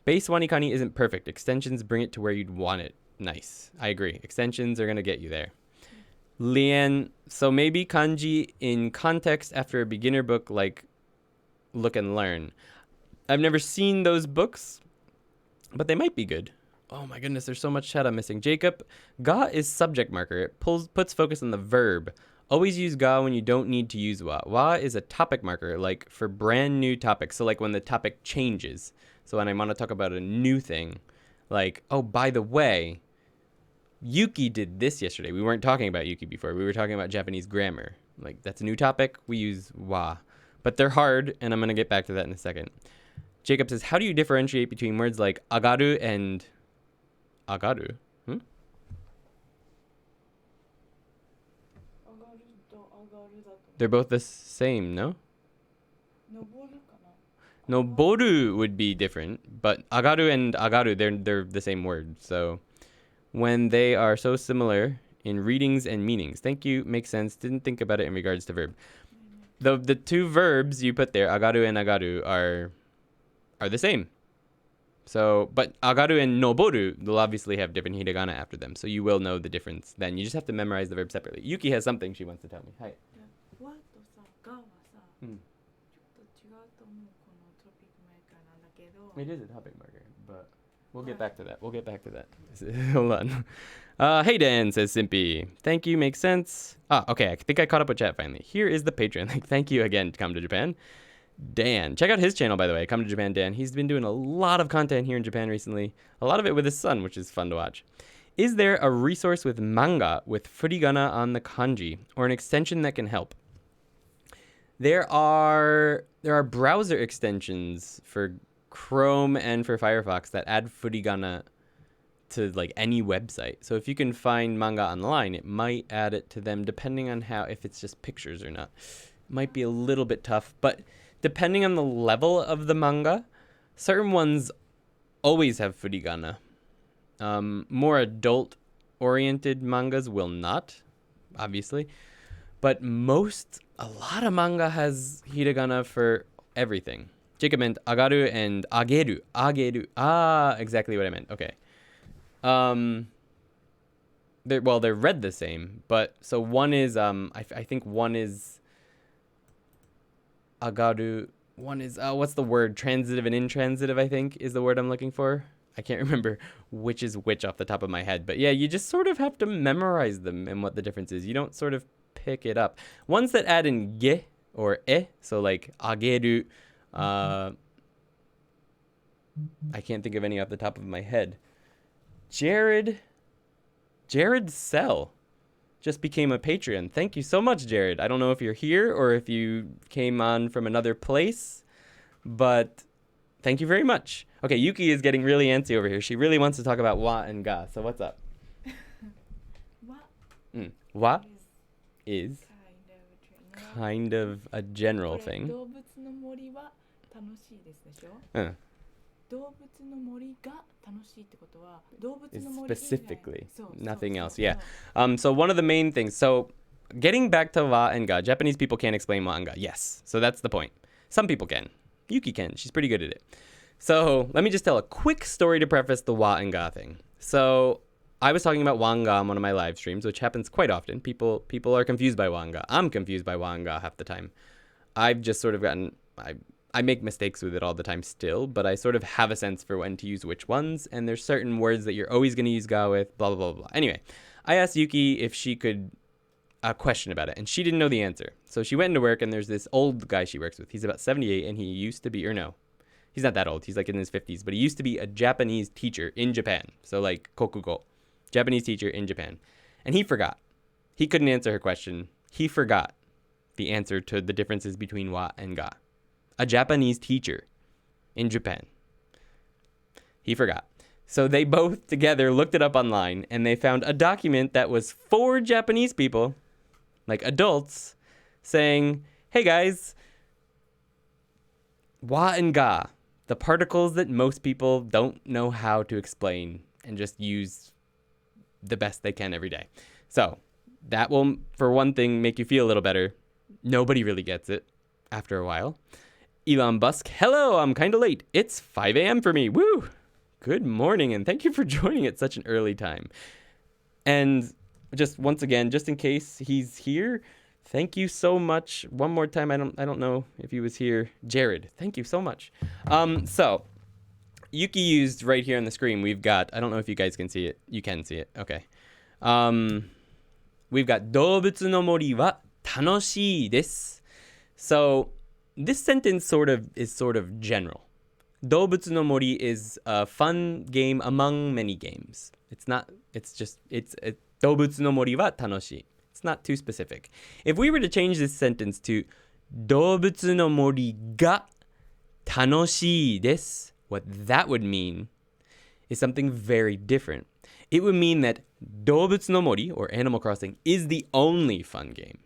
Base Wanikani isn't perfect. Extensions bring it to where you'd want it. Nice. I agree. Extensions are going to get you there. Leanne, so maybe kanji in context after a beginner book like Look and Learn. I've never seen those books, but they might be good. Oh my goodness, there's so much chat I'm missing. Jacob, ga is subject marker. It puts focus on the verb. Always use ga when you don't need to use wa. Wa is a topic marker, like for brand new topics. So like when the topic changes. So when I want to talk about a new thing, like, oh, by the way, Yuki did this yesterday. We weren't talking about Yuki before. We were talking about Japanese grammar. Like, that's a new topic. We use wa. But they're hard, and I'm going to get back to that in a second. Jacob says, how do you differentiate between words like agaru and agaru? They're both the same, no? Noboru would be different, but agaru and agaru, they're the same word. So when they are so similar in readings and meanings. Thank you, makes sense. Didn't think about it in regards to verb. The two verbs you put there, agaru and agaru, are the same. So, but agaru and noboru will obviously have different hiragana after them. So you will know the difference then. You just have to memorize the verb separately. Yuki has something she wants to tell me. Hi. It is a topic marker, but we'll get back to that. Hold on. Hey Dan, says Simpy. Thank you, makes sense. Okay, I think I caught up with chat finally. Here is the Patreon link. Thank you again to Come to Japan. Dan. Check out his channel, by the way. Come to Japan Dan. He's been doing a lot of content here in Japan recently. A lot of it with his son, which is fun to watch. Is there a resource with manga with furigana on the kanji or an extension that can help? There are browser extensions for Chrome and for Firefox that add furigana to like any website. So if you can find manga online, it might add it to them depending on if it's just pictures or not. It might be a little bit tough, but depending on the level of the manga, certain ones always have furigana. More adult-oriented mangas will not, obviously. But a lot of manga has hiragana for everything. Jacob meant agaru and ageru. Ageru. Ah, exactly what I meant. Okay. They're read the same, but so one is, I think one is agaru. One is, what's the word? Transitive and intransitive, I think, is the word I'm looking for. I can't remember which is which off the top of my head. But yeah, you just sort of have to memorize them and what the difference is. You don't sort of pick it up. Ones that add in ge or e, so like ageru, I can't think of any off the top of my head. Jared Sell just became a Patreon. Thank you so much, Jared. I don't know if you're here or if you came on from another place, but thank you very much. Okay, Yuki is getting really antsy over here. She really wants to talk about Wat and God. So what's up? Wa is kind of a general thing. 動物の森は楽しいですでしょ、動物の森が楽しいってことは動物の森 specifically, nothing else. Yeah. So one of the main things. So getting back to Wa and God, Japanese people can't explain Wa and God. Yes. So that's the point. Some people can. Yuki can. She's pretty good at it. So let me just tell a quick story to preface the Wa and Ga thing. So I was talking about Wa and Ga on one of my live streams, which happens quite often. People are confused by Wa and Ga. I'm confused by Wa and Ga half the time. I've just sort of gotten... I make mistakes with it all the time still, but I sort of have a sense for when to use which ones, and there's certain words that you're always going to use Ga with, blah, blah, blah, blah. Anyway, I asked Yuki if she could question about it, and she didn't know the answer. So she went into work, and there's this old guy she works with. He's about 78, and he used to be, or no, he's not that old. He's like in his 50s, but he used to be a Japanese teacher in Japan. So like kokugo, Japanese teacher in Japan. And he forgot. He couldn't answer her question. He forgot the answer to the differences between Wa and Ga. A Japanese teacher in Japan. He forgot. So they both together looked it up online, and they found a document that was for Japanese people, like adults, saying, hey guys, Wa and Ga, the particles that most people don't know how to explain and just use the best they can every day. So that will, for one thing, make you feel a little better. Nobody really gets it after a while. Elon Musk, hello, I'm kind of late. It's 5 a.m. for me. Woo! Good morning, and thank you for joining at such an early time. And just once again, just in case he's here, thank you so much. One more time, I don't know if he was here. Jared, thank you so much. So Yuki used right here on the screen. We've got, I don't know if you guys can see it. You can see it. Okay. We've got 動物の森は楽しいです. So this sentence is sort of general. 動物の森 is a fun game among many games. It's 動物の森は楽しい. It's not too specific. If we were to change this sentence to 動物の森が楽しいです, what that would mean is something very different. It would mean that 動物の森, or Animal Crossing, is the only fun game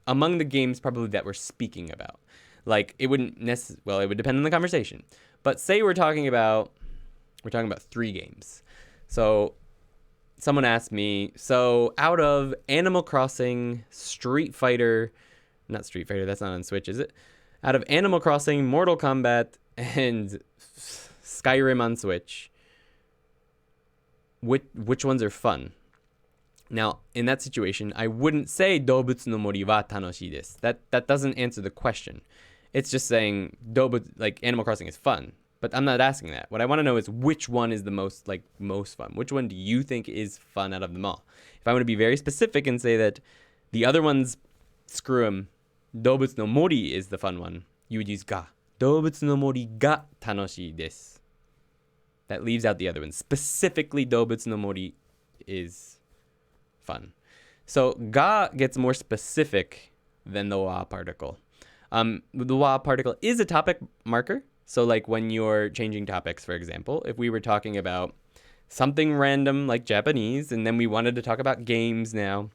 among the games probably that we're speaking about. Like, it wouldn't it would depend on the conversation. But say we're talking about 3 games. So someone asked me, so out of Animal Crossing, Street Fighter, not Street Fighter, that's not on Switch, is it? Out of Animal Crossing, Mortal Kombat, and Skyrim on Switch, which ones are fun? Now, in that situation, I wouldn't say 動物の森は楽しいです. That doesn't answer the question. It's just saying like Animal Crossing is fun, but I'm not asking that. What I want to know is which one is the most fun. Which one do you think is fun out of them all? If I want to be very specific and say that the other ones, screw them, 動物の森 is the fun one, you would use ga. 動物の森が楽しいです. That leaves out the other one. Specifically, 動物の森 is fun. So, ga gets more specific than the wa particle. The wa particle is a topic marker. So, like when you're changing topics, for example, if we were talking about something random like Japanese, and then we wanted to talk about games now,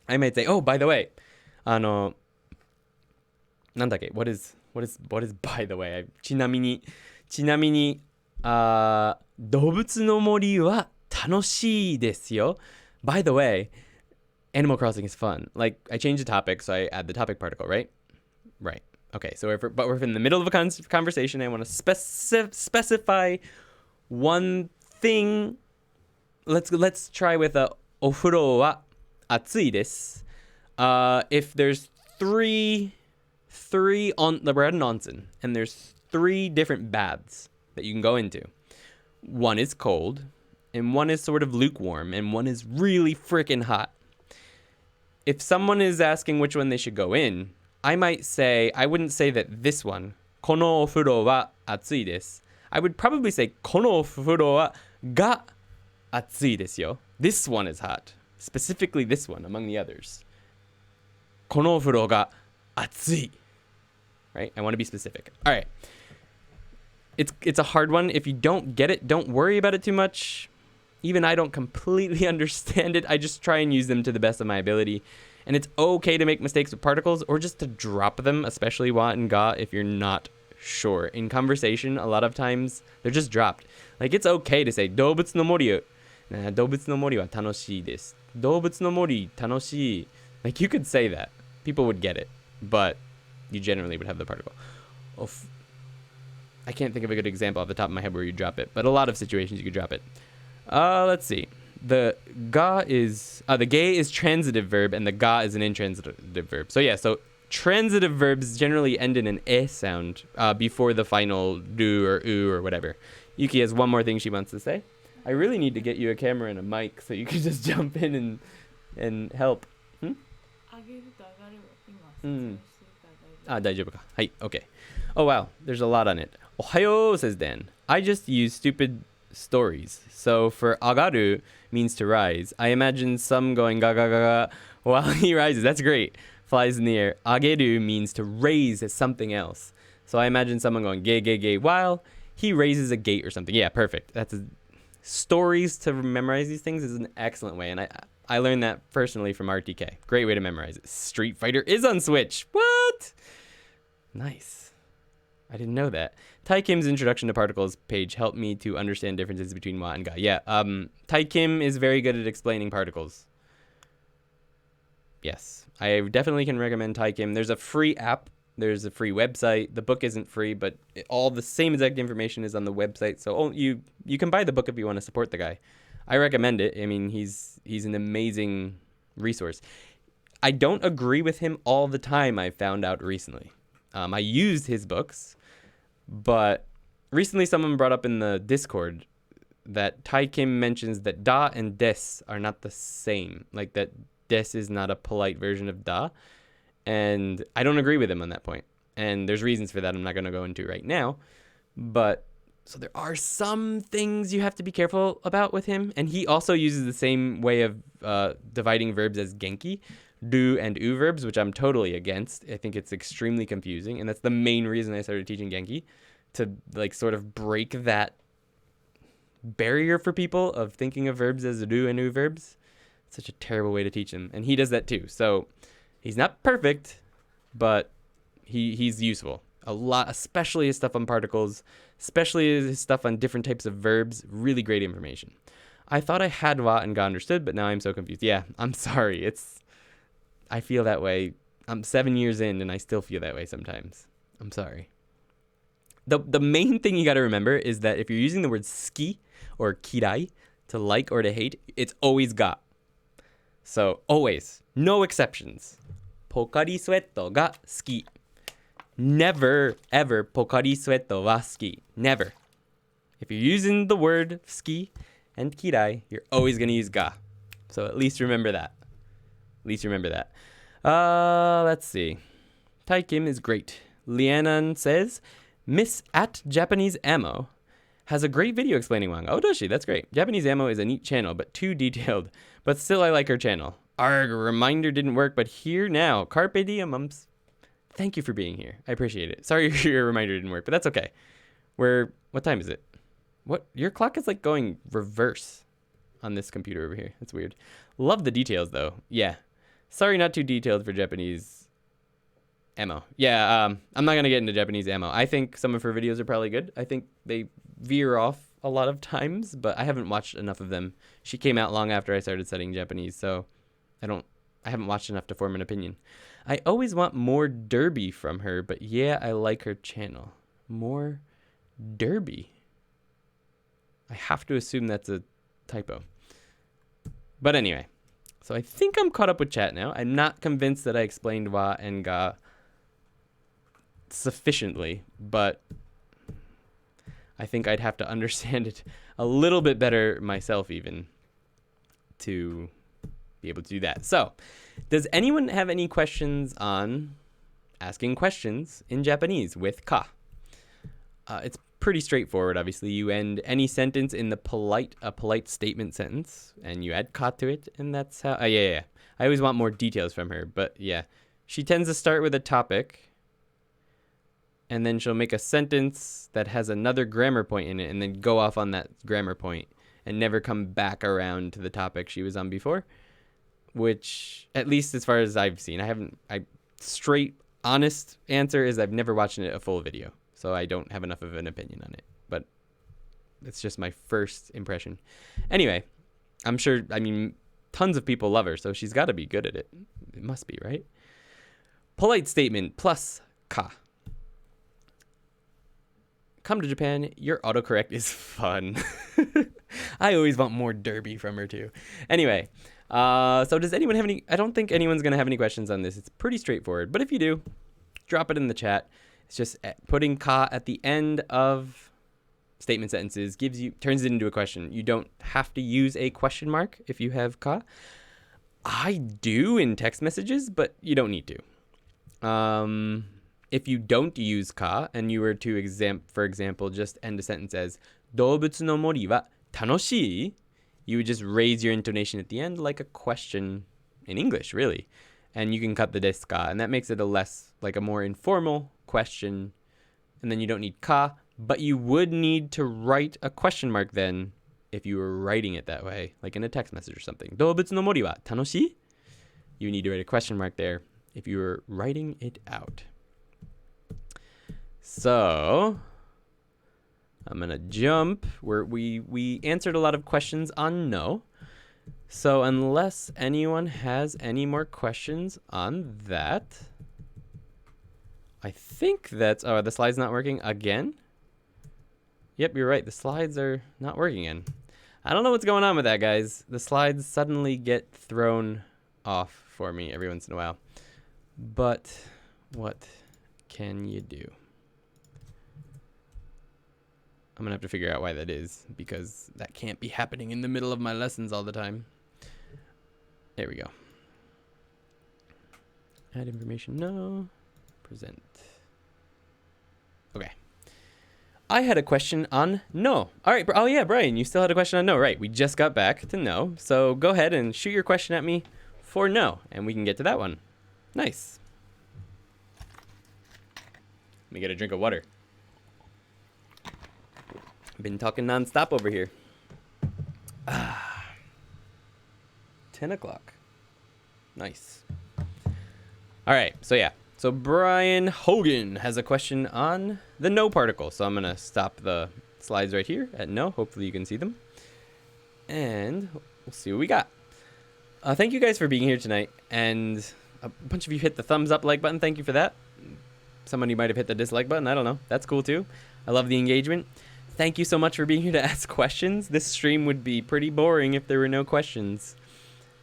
I might say, oh, by the way, なんだっけ? What is by the way? ちなみに、動物の森は楽しいですよ. By the way, Animal Crossing is fun. Like, I changed the topic, so I add the topic particle, right? Right. Okay, so we're in the middle of a conversation. I want to specify one thing. Let's try with お風呂は暑いです. If there's three on we're at an onsen, and there's 3 different baths that you can go into. One is cold, and one is sort of lukewarm, and one is really freaking hot. If someone is asking which one they should go in, I wouldn't say that this one, このお風呂は暑いです. I would probably say このお風呂はが暑いですよ. This one is hot. Specifically this one among the others. このお風呂が暑い. Right? I want to be specific. All right. It's a hard one. If you don't get it, don't worry about it too much. Even I don't completely understand it. I just try and use them to the best of my ability. And it's okay to make mistakes with particles or just to drop them, especially Wat and God, if you're not sure. In conversation, a lot of times, they're just dropped. Like, it's okay to say, 動物の森は楽しいです. 動物の森楽しい. Like, you could say that. People would get it. But you generally would have the particle. I can't think of a good example off the top of my head where you drop it. But a lot of situations you could drop it. Let's see. The ga is the ge is transitive verb and the ga is an intransitive verb. So yeah, so transitive verbs generally end in an e sound before the final do or u or whatever. Yuki has one more thing she wants to say. I really need to get you a camera and a mic so you can just jump in and help. 上げると上がる今説明してるから大丈夫。大丈夫か。はい、okay. Oh wow, there's a lot on it. Ohayo, says Dan. I just use stupid stories. So for agaru means to rise. I imagine some going ga ga ga ga while he rises. That's great. Flies in the air. Ageru means to raise as something else. So I imagine someone going ge ge ge while he raises a gate or something. Yeah, perfect. Stories to memorize these things is an excellent way, and I learned that personally from RTK. Great way to memorize it. Street Fighter is on Switch. What? Nice. I didn't know that. Taki Him's Introduction to Particles page helped me to understand differences between Wat and God. Yeah, Taki Him is very good at explaining particles. Yes, I definitely can recommend Taki Him. There's a free app. There's a free website. The book isn't free, but all the same exact information is on the website. So you can buy the book if you want to support the guy. I recommend it. I mean, he's an amazing resource. I don't agree with him all the time, I found out recently. I used his books, but recently someone brought up in the Discord that Taki Him mentions that da and des are not the same. Like that des is not a polite version of da. And I don't agree with him on that point. And there's reasons for that I'm not going to go into right now. But so there are some things you have to be careful about with him. And he also uses the same way of dividing verbs as Genki, do and u verbs, which I'm totally against. I think it's extremely confusing. And that's the main reason I started teaching Genki, to like sort of break that barrier for people of thinking of verbs as do and u verbs. It's such a terrible way to teach them. And he does that too. So he's not perfect, but he's useful. A lot, especially his stuff on particles, especially his stuff on different types of verbs. Really great information. I thought I had Wat and God understood, but now I'm so confused. Yeah, I'm sorry. I feel that way. I'm 7 years in, and I still feel that way sometimes. I'm sorry. The main thing you got to remember is that if you're using the word ski or kirai, to like or to hate, it's always ga. So, always. No exceptions. Pokari sweato ga suki. Never, ever pokari sweato wa suki. Never. If you're using the word ski and kirai, you're always going to use ga. So at least remember that. Let's see. Taki Him is great. Lianan says, Miss at Japanese Ammo has a great video explaining manga. Oh, does she? That's great. Japanese Ammo is a neat channel, but too detailed. But still, I like her channel. Arg, reminder didn't work, but here now. Carpe diem, mums. Thank you for being here. I appreciate it. Sorry your reminder didn't work, but that's okay. What time is it? What? Your clock is like going reverse on this computer over here. That's weird. Love the details, though. Yeah. Sorry, not too detailed for Japanese Ammo. Yeah, I'm not going to get into Japanese Ammo. I think some of her videos are probably good. I think they veer off a lot of times, but I haven't watched enough of them. She came out long after I started studying Japanese, so I haven't watched enough to form an opinion. I always want more derby from her, but yeah, I like her channel. More derby. I have to assume that's a typo. But anyway, so I think I'm caught up with chat now. I'm not convinced that I explained Wat and God sufficiently, but I think I'd have to understand it a little bit better myself even to be able to do that. So, does anyone have any questions on asking questions in Japanese with ka? It's pretty straightforward, obviously. You end any sentence in a polite statement sentence, and you add ka to it, and that's how... yeah. I always want more details from her, but yeah. She tends to start with a topic, and then she'll make a sentence that has another grammar point in it, and then go off on that grammar point, and never come back around to the topic she was on before, which, at least as far as I've seen, straight, honest answer is I've never watched a full video, so I don't have enough of an opinion on it, but it's just my first impression. Anyway, I'm sure, tons of people love her, so she's got to be good at it. It must be, right? Polite statement plus ka. Come to Japan, your autocorrect is fun. I always want more derby from her too. Anyway, so does anyone have any... I don't think anyone's going to have any questions on this. It's pretty straightforward, but if you do, drop it in the chat. It's just putting ka at the end of statement sentences turns it into a question. You don't have to use a question mark if you have ka. I do in text messages, but you don't need to. If you don't use ka and you were to, for example, just end a sentence as 動物の森は楽しい? You would just raise your intonation at the end like a question in English, really. And you can cut the desu ka, and that makes it a more informal question. And then you don't need ka, but you would need to write a question mark then if you were writing it that way, like in a text message or something. 動物の森は楽しい? You need to write a question mark there if you were writing it out. So, I'm going to jump. We answered a lot of questions on no. So, unless anyone has any more questions on that, I think that's... Oh, the slide's not working again? Yep, you're right. The slides are not working again. I don't know what's going on with that, guys. The slides suddenly get thrown off for me every once in a while. But what can you do? I'm going to have to figure out why that is, because that can't be happening in the middle of my lessons all the time. There we go. Add information, no. Present. Okay. I had a question on no. All right. Oh, yeah, Brian, you still had a question on no. Right. We just got back to no. So go ahead and shoot your question at me for no, and we can get to that one. Nice. Let me get a drink of water. Been talking nonstop over here. 10 o'clock. Nice. All right. So, yeah. So, Brian Hogan has a question on the no particle. So, I'm going to stop the slides right here at no. Hopefully, you can see them. And we'll see what we got. Thank you guys for being here tonight. And a bunch of you hit the thumbs up like button. Thank you for that. Somebody might have hit the dislike button. I don't know. That's cool, too. I love the engagement. Thank you so much for being here to ask questions. This stream would be pretty boring if there were no questions.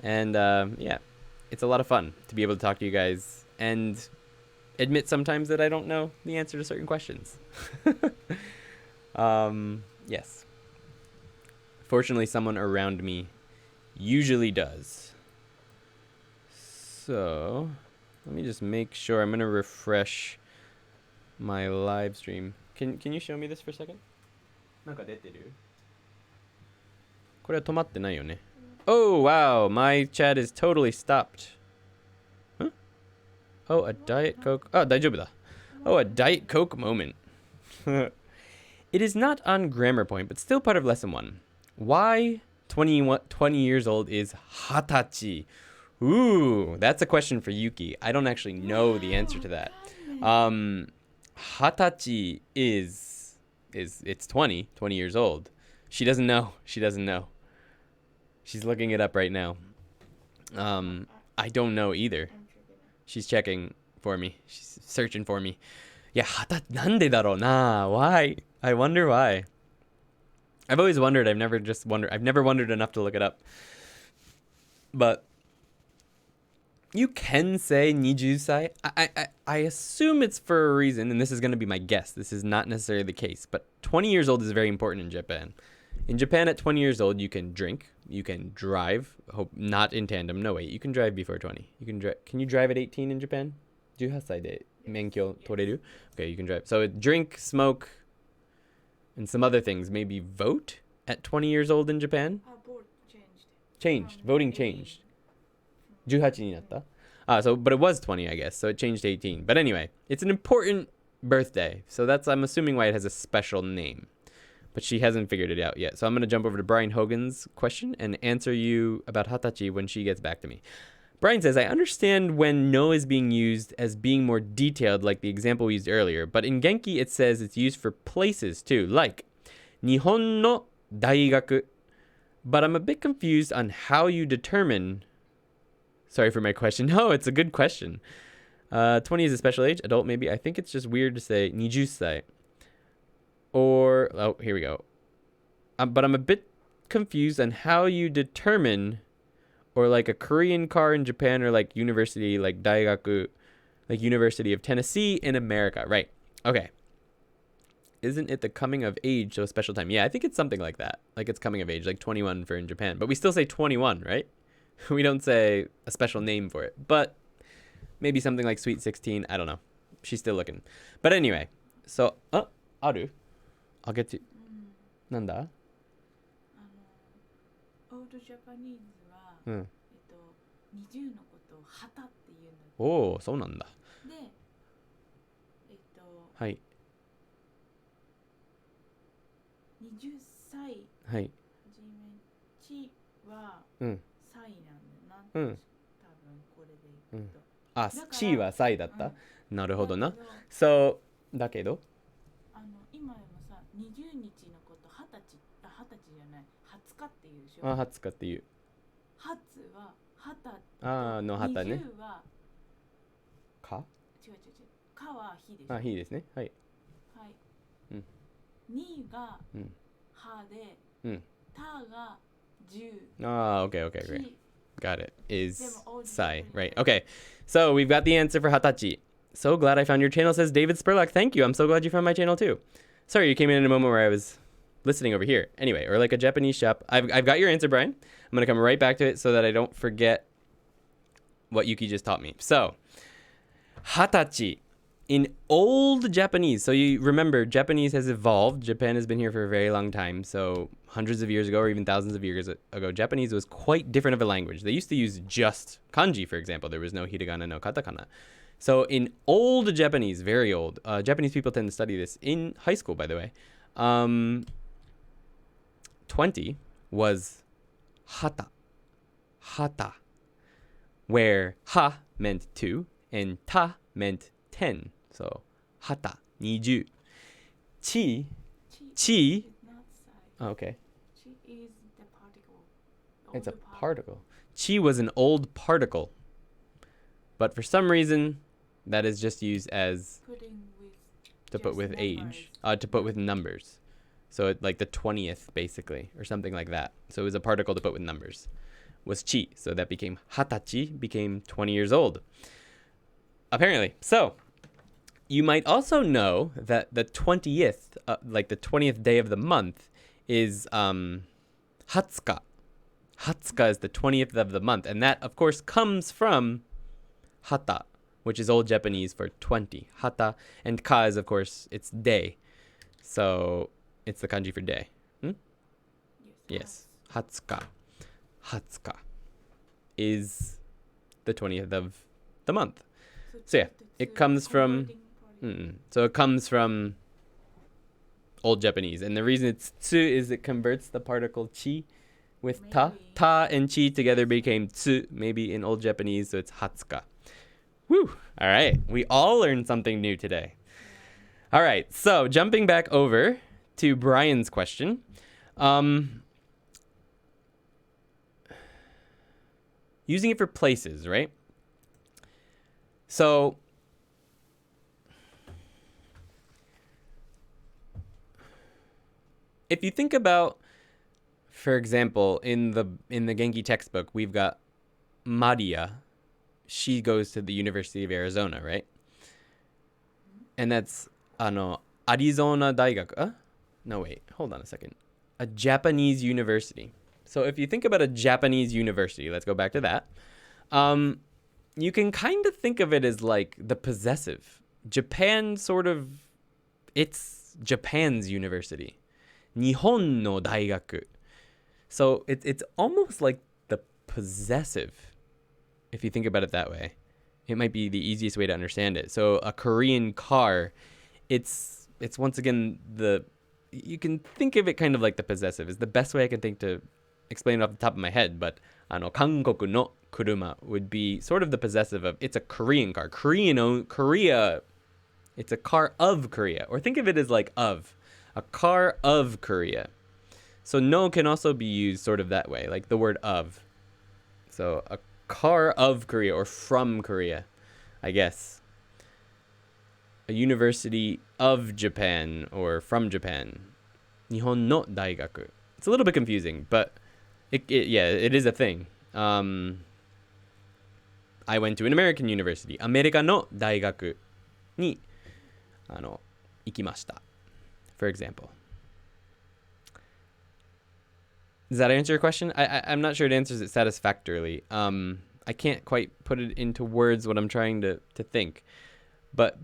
And yeah, it's a lot of fun to be able to talk to you guys and admit sometimes that I don't know the answer to certain questions. Yes. Fortunately, someone around me usually does. So let me just make sure. I'm going to refresh my live stream. Can you show me this for a second? なんか出てる？これは止まってないよね。Oh, wow. My chat is totally stopped. Huh? Oh, a Diet Coke. Oh, 大丈夫だ. Oh, a Diet Coke moment. It is not on grammar point, but still part of lesson 1. Why 20 years old is hatachi? Ooh, that's a question for Yuki. I don't actually know the answer to that. Hatachi is it's 20 years old. She doesn't know. She's looking it up right now. I don't know either. She's checking for me. She's searching for me. Yeah, なんでだろうな? Why? I wonder why. I've always wondered. I've never wondered enough to look it up. But you can say 20 歳. I assume it's for a reason, and this is going to be my guess. This is not necessarily the case, but 20 years old is very important in Japan. In Japan, at 20 years old, you can drink, you can drive. Hope not in tandem. No, wait, you can drive before 20. You can drive. Can you drive at 18 in Japan? 18歳で免許取れる? Okay, you can drive. So drink, smoke, and some other things. Maybe vote at 20 years old in Japan? Vote changed. Changed. Voting changed. 18になった? But it was 20, I guess. So it changed to 18. But anyway, it's an important birthday. So I'm assuming why it has a special name. But she hasn't figured it out yet. So I'm going to jump over to Brian Hogan's question and answer you about hatachi when she gets back to me. Brian says, I understand when no is being used as being more detailed, like the example we used earlier. But in Genki, it says it's used for places too, like Nihon no daigaku. But I'm a bit confused on how you determine... Sorry for my question. No, it's a good question. 20 is a special age, adult maybe. I think it's just weird to say 20歳. Or, oh, here we go. But I'm a bit confused on how you determine, or like a Korean car in Japan, or like university, like daigaku, like University of Tennessee in America. Right. Okay. Isn't it the coming of age, so a special time? Yeah, I think it's something like that. Like it's coming of age, like 21 for in Japan. But we still say 21, right? We don't say a special name for it. But maybe something like Sweet 16. I don't know. She's still looking. But anyway. So, aru? I'll get to... なんだ? Old Japanese は、20のことを旗って言うんだ。おー、そうなんだ。で、はい。20歳、はい。ちは、歳なんだよな。多分これでいくと。あ、ちは歳だった、なるほどな。そう、だけど今でもさ、20日のこと20日じゃない、20日っていうでしょ。あ、20日っていう。20は旗。あの旗ね。20はか？違う。かは日でしょ。あ、日ですね。はい。はい。うん。2がはで、たが10。Ah, okay. Got it. Is Sai. Right. Okay. So we've got the answer for Hatachi. So glad I found your channel, says David Spurlock. Thank you. I'm so glad you found my channel too. Sorry, you came in a moment where I was listening over here. Anyway, or like a Japanese shop. I've got your answer, Brian. I'm going to come right back to it so that I don't forget what Yuki just taught me. So, Hatachi. In old Japanese, so you remember, Japanese has evolved. Japan has been here for a very long time. So hundreds of years ago, or even thousands of years ago, Japanese was quite different of a language. They used to use just kanji, for example. There was no hiragana, no katakana. So in old Japanese, very old, Japanese people tend to study this in high school, by the way. 20 was hata, where ha meant 2 and ta meant 10. So, hata, 20. Chi. Oh, okay. Chi is the particle. It's a particle. Chi was an old particle. But for some reason, that is just used as to put with age. To put with numbers. So, like the 20th, basically, or something like that. So, it was a particle to put with numbers. Was chi. So, that became hatachi, became 20 years old. Apparently. So, you might also know that the 20th, like the 20th day of the month, is hatsuka. Hatsuka is the 20th of the month. And that, of course, comes from hata, which is Old Japanese for 20. Hata. And ka is, of course, it's day. So it's the kanji for day. Yes. Hatsuka. Hatsuka is the 20th of the month. So yeah, it comes from... So it comes from Old Japanese. And the reason it's tsu is it converts the particle chi with ta. Ta and chi together became tsu, maybe in Old Japanese, so it's hatsuka. Woo! All right, we all learned something new today. All right, so jumping back over to Brian's question. Using it for places, right? So if you think about, for example, in the Genki textbook, we've got Maria. She goes to the University of Arizona, right? And that's Arizona Daigaku. No, wait, hold on a second. A Japanese university. So if you think about a Japanese university, let's go back to that. You can kind of think of it as like the possessive. Japan sort of, it's Japan's university. Nihon no daigaku. So it's almost like the possessive, if you think about it that way. It might be the easiest way to understand it. So a Korean car, it's once again you can think of it kind of like the possessive. Is the best way I can think to explain it off the top of my head. But Kangoku no kuruma would be sort of the possessive of, it's a Korean car. Korea, it's a car of Korea. Or think of it as like of. A car of Korea. So no can also be used sort of that way, like the word of. So a car of Korea or from Korea, I guess. A university of Japan or from Japan. Nihon no daigaku. It's a little bit confusing, but it is a thing. I went to an American university. America no daigaku ni ikimashita. For example. Does that answer your question? I'm not sure it answers it satisfactorily. I can't quite put it into words what I'm trying to think. But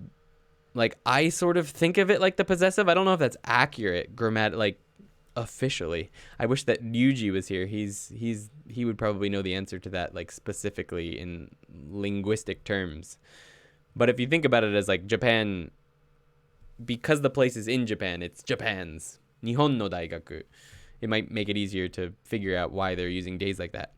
like I sort of think of it like the possessive. I don't know if that's accurate like officially. I wish that Yuji was here. He would probably know the answer to that like specifically in linguistic terms. But if you think about it as like Japan, because the place is in Japan, it's Japan's. Nihon no daigaku. It might make it easier to figure out why they're using days like that.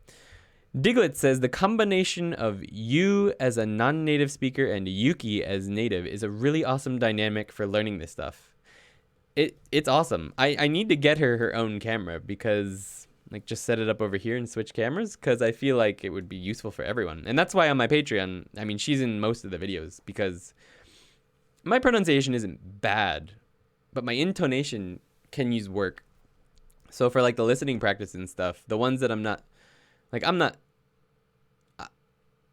Diglett says the combination of you as a non-native speaker and Yuki as native is a really awesome dynamic for learning this stuff. It's awesome. I need to get her own camera because like just set it up over here and switch cameras because I feel like it would be useful for everyone. And that's why on my Patreon, I mean, she's in most of the videos because my pronunciation isn't bad, but my intonation can use work. So for like the listening practice and stuff, the ones that I'm not,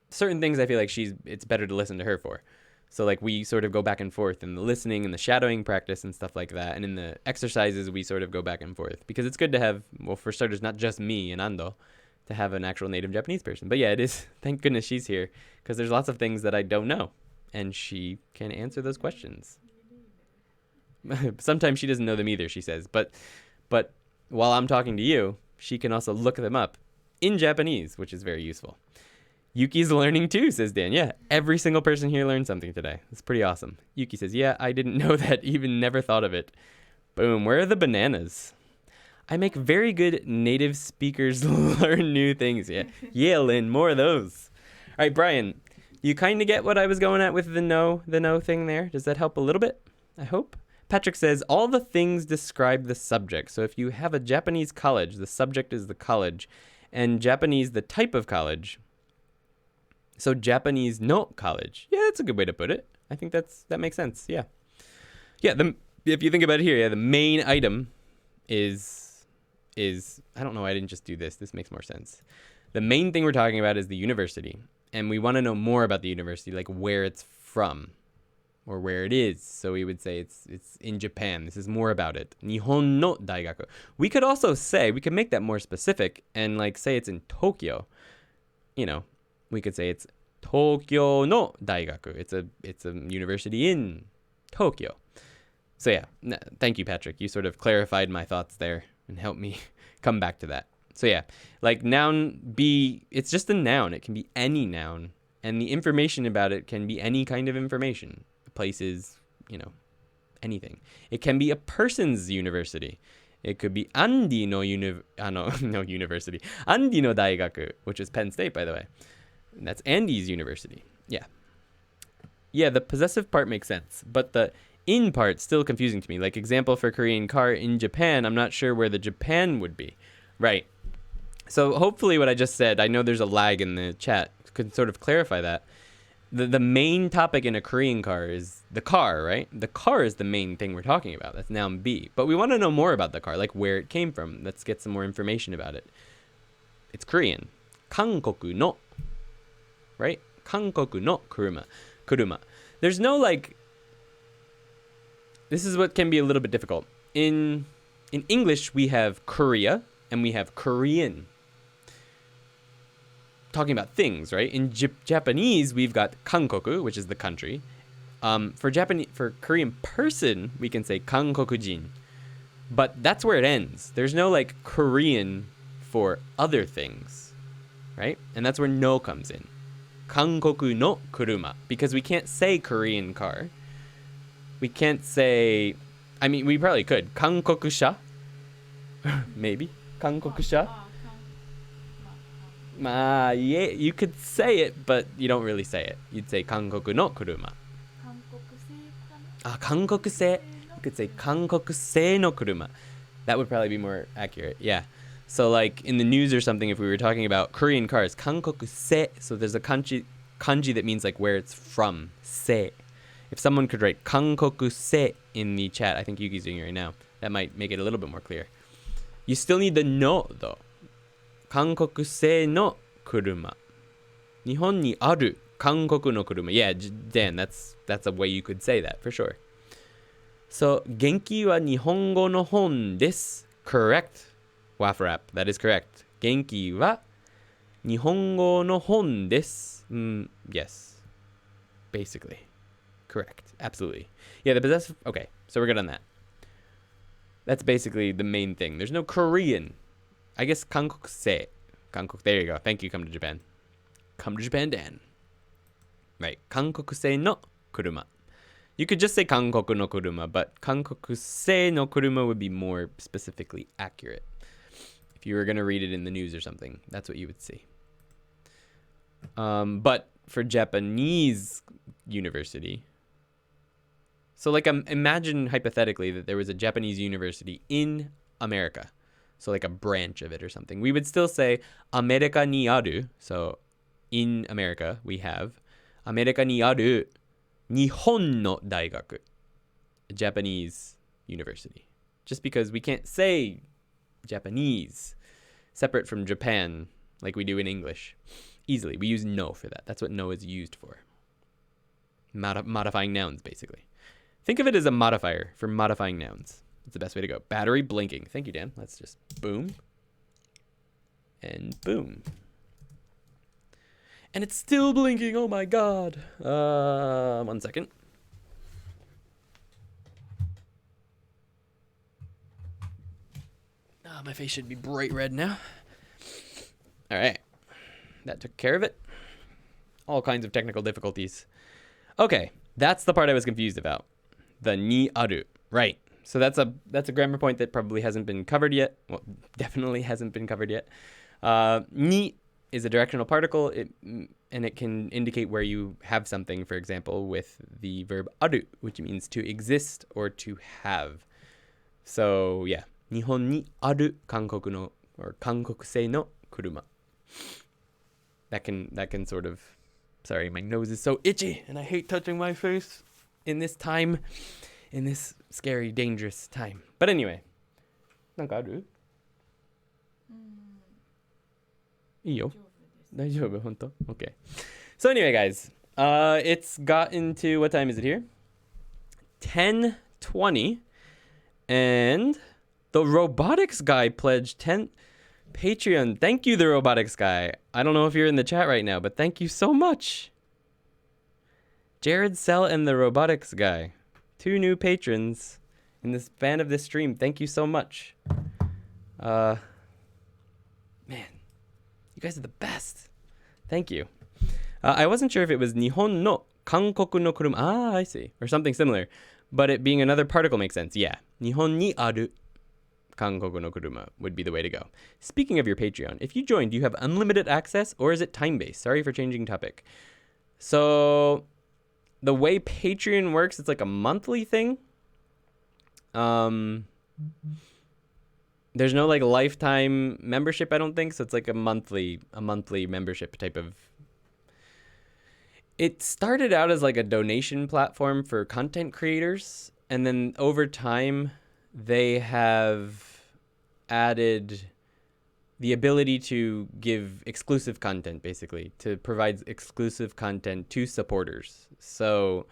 certain things I feel like it's better to listen to her for. So like we sort of go back and forth in the listening and the shadowing practice and stuff like that. And in the exercises, we sort of go back and forth because it's good to have, well, for starters, not just me and Ando, to have an actual native Japanese person. But yeah, it is, thank goodness she's here because there's lots of things that I don't know. And she can answer those questions. Sometimes she doesn't know them either, she says. But while I'm talking to you, she can also look them up in Japanese, which is very useful. Yuki's learning too, says Dan. Yeah, every single person here learned something today. It's pretty awesome. Yuki says, yeah, I didn't know that, even never thought of it. Boom, where are the bananas? I make very good native speakers learn new things. Yeah, Lynn, more of those. All right, Brian, you kind of get what I was going at with the no thing there. Does that help a little bit? I hope. Patrick says, all the things describe the subject. So if you have a Japanese college, the subject is the college, and Japanese, the type of college. So Japanese no college. Yeah, that's a good way to put it. I think that makes sense. Yeah. Yeah, if you think about it here, yeah, the main item is I don't know why I didn't just do this. This makes more sense. The main thing we're talking about is the university. And we want to know more about the university, like where it's from or where it is. So we would say it's in Japan. This is more about it. Nihon no daigaku. We could also say, we could make that more specific and like say it's in Tokyo. You know, we could say it's Tokyo no daigaku. It's a university in Tokyo. So yeah, thank you, Patrick. You sort of clarified my thoughts there and helped me come back to that. So yeah, like noun it's just a noun. It can be any noun. And the information about it can be any kind of information. Places, anything. It can be a person's university. It could be Andi no university. Andi no daigaku, which is Penn State, by the way. And that's Andy's university. Yeah. Yeah, the possessive part makes sense. But the in part's still confusing to me. Like example for Korean car in Japan, I'm not sure where the Japan would be. Right. So hopefully what I just said, I know there's a lag in the chat, could sort of clarify that. The main topic in a Korean car is the car, right? The car is the main thing we're talking about. That's noun B. But we want to know more about the car, like where it came from. Let's get some more information about it. It's Korean. Kankoku no. Right? Kankoku no kuruma. There's no this is what can be a little bit difficult. In English, we have Korea and we have Korean. Talking about things, right? In Japanese, we've got Kankoku, which is the country. For Korean person, we can say Kankokujin. But that's where it ends. There's no Korean for other things, right? And that's where no comes in. Kankoku no kuruma. Because we can't say Korean car. We can't say, we probably could. Kankokusha? Maybe. Kankokusha? Yeah, you could say it, but you don't really say it. You'd say Kankoku no kuruma. Kankokuse. You could say Kankokuse no kuruma. That would probably be more accurate. Yeah. So in the news or something, if we were talking about Korean cars, Kankokuse. So there's a kanji that means where it's from. Se. If someone could write Kankokuse in the chat, I think Yuki's doing it right now. That might make it a little bit more clear. You still need the no though. Kankokuse no kuruma. Nihon ni aru Kankoku no kuruma. Yeah, Dan, that's a way you could say that for sure. So, Genki wa nihongo no hon desu. Correct. Waff rap. That is correct. Genki wa nihongo no hon desu. Yes. Basically. Correct. Absolutely. Yeah, the possessive. Okay, so we're good on that. That's basically the main thing. There's no Korean. I guess Kankokuse. There you go. Thank you, Come to Japan. Come to Japan, Dan. Right. Kankokuse no kuruma. You could just say Kankoku no kuruma, but Kankokuse no kuruma would be more specifically accurate. If you were going to read it in the news or something, that's what you would see. But for Japanese university, so imagine hypothetically that there was a Japanese university in America. So a branch of it or something. We would still say America ni aru. So in America, we have America ni aru Nihon no daigaku. A Japanese university. Just because we can't say Japanese separate from Japan like we do in English easily. We use no for that. That's what no is used for. Modifying nouns, basically. Think of it as a modifier for modifying nouns. That's the best way to go. Battery blinking. Thank you, Dan. Let's just boom. And boom. And it's still blinking. Oh my god. 1 second. My face should be bright red now. All right. That took care of it. All kinds of technical difficulties. Okay. That's the part I was confused about. The ni aru. Right. So that's a grammar point that probably hasn't been covered yet. Well, definitely hasn't been covered yet. Ni is a directional particle, and it can indicate where you have something, for example, with the verb aru, which means to exist or to have. So, yeah. Nihon ni aru Kankoku no, or Kankokuse no kuruma. That can sort of... Sorry, my nose is so itchy, and I hate touching my face in this time. In this scary, dangerous time. But anyway. Nanka aru? いいよ。大丈夫? Honto? Okay. So anyway, guys. It's gotten to... What time is it here? 10:20. And the robotics guy pledged Patreon. Thank you, the robotics guy. I don't know if you're in the chat right now, but thank you so much. Jared Sell and the robotics guy. 2 new patrons in the span of this stream. Thank you so much. Man, you guys are the best. Thank you. I wasn't sure if it was Nihon no Kankoku no kuruma. Ah, I see. Or something similar. But it being another particle makes sense. Yeah. Nihon ni aru Kankoku no kuruma would be the way to go. Speaking of your Patreon, if you join, do you have unlimited access or is it time-based? Sorry for changing topic. So the way Patreon works, it's like a monthly thing. There's no like lifetime membership, I don't think. So it's like a monthly membership type of. It started out as like a donation platform for content creators. And then over time, they have added the ability to give exclusive content, basically, to provide exclusive content to supporters. So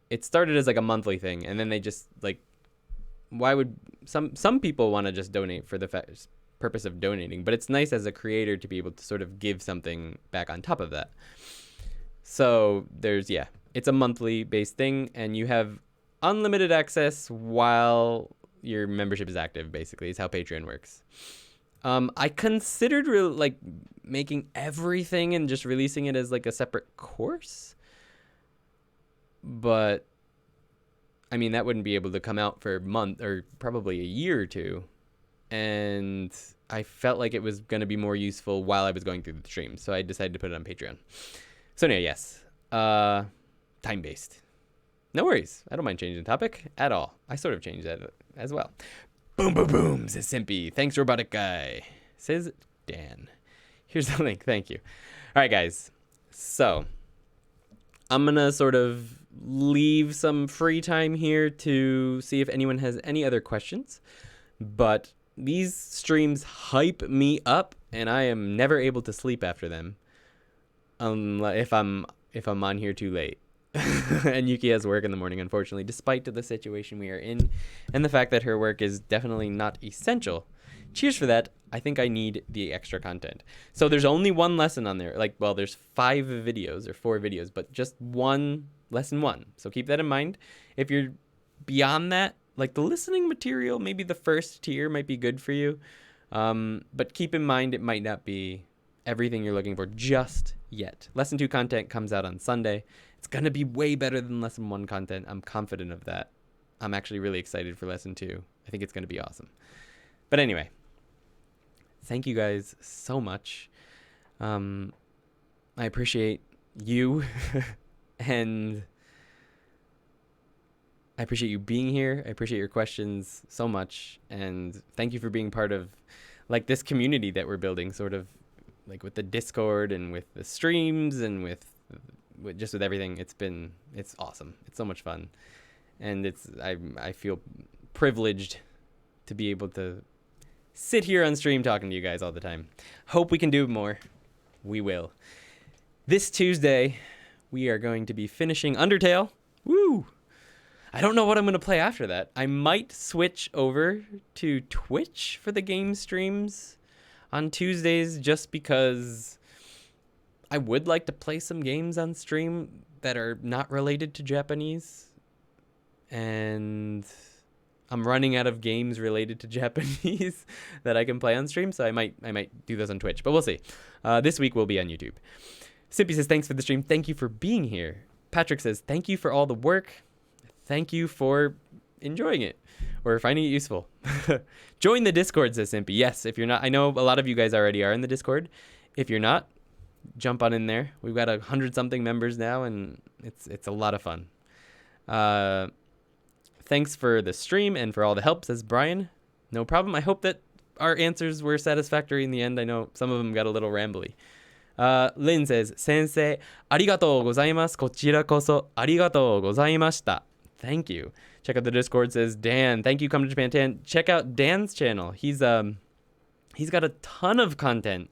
it started as like a monthly thing. And then they just like, why would some people want to just donate for the purpose of donating? But it's nice as a creator to be able to sort of give something back on top of that. So it's a monthly based thing, and you have unlimited access while your membership is active, basically, is how Patreon works. I considered making everything and just releasing it as like a separate course. But I mean, that wouldn't be able to come out for a month or probably a year or two. And I felt like it was going to be more useful while I was going through the stream. So I decided to put it on Patreon. So anyway, yes. Time-based. No worries. I don't mind changing the topic at all. I sort of changed that as well. Boom, boom, boom, says Simpy. Thanks, robotic guy, says Dan. Here's the link. Thank you. All right, guys. So I'm going to sort of leave some free time here to see if anyone has any other questions. But these streams hype me up, and I am never able to sleep after them. If I'm on here too late. And Yuki has work in the morning, unfortunately, despite the situation we are in and the fact that her work is definitely not essential. Cheers for that. I think I need the extra content. So there's only one lesson on there. There's 5 videos or 4 videos, but just one lesson 1. So keep that in mind. If you're beyond that, like the listening material, maybe the first tier might be good for you. But keep in mind, it might not be everything you're looking for just yet. Lesson 2 content comes out on Sunday. It's going to be way better than lesson 1 content. I'm confident of that. I'm actually really excited for lesson 2. I think it's going to be awesome. But anyway, thank you guys so much. I appreciate you and I appreciate you being here. I appreciate your questions so much. And thank you for being part of like this community that we're building, sort of like with the Discord and with the streams and with everything. It's awesome. It's so much fun. And I feel privileged to be able to sit here on stream talking to you guys all the time. Hope we can do more. We will. This Tuesday, we are going to be finishing Undertale. Woo! I don't know what I'm going to play after that. I might switch over to Twitch for the game streams on Tuesdays just because I would like to play some games on stream that are not related to Japanese. And I'm running out of games related to Japanese that I can play on stream, so I might do those on Twitch, but we'll see. This week will be on YouTube. Simpy says, thanks for the stream. Thank you for being here. Patrick says, thank you for all the work. Thank you for enjoying it or finding it useful. Join the Discord, says Simpy. Yes, if you're not, I know a lot of you guys already are in the Discord. If you're not, jump on in there. We've got 100-something members now, and it's a lot of fun. Thanks for the stream and for all the help, says Brian. No problem. I hope that our answers were satisfactory in the end. I know some of them got a little rambly. Lynn says, Sensei, arigatou gozaimasu. Kochira koso arigatou gozaimashita. Thank you. Check out the Discord, says Dan. Thank you, Come to Japan Dan. Check out Dan's channel. He's got a ton of content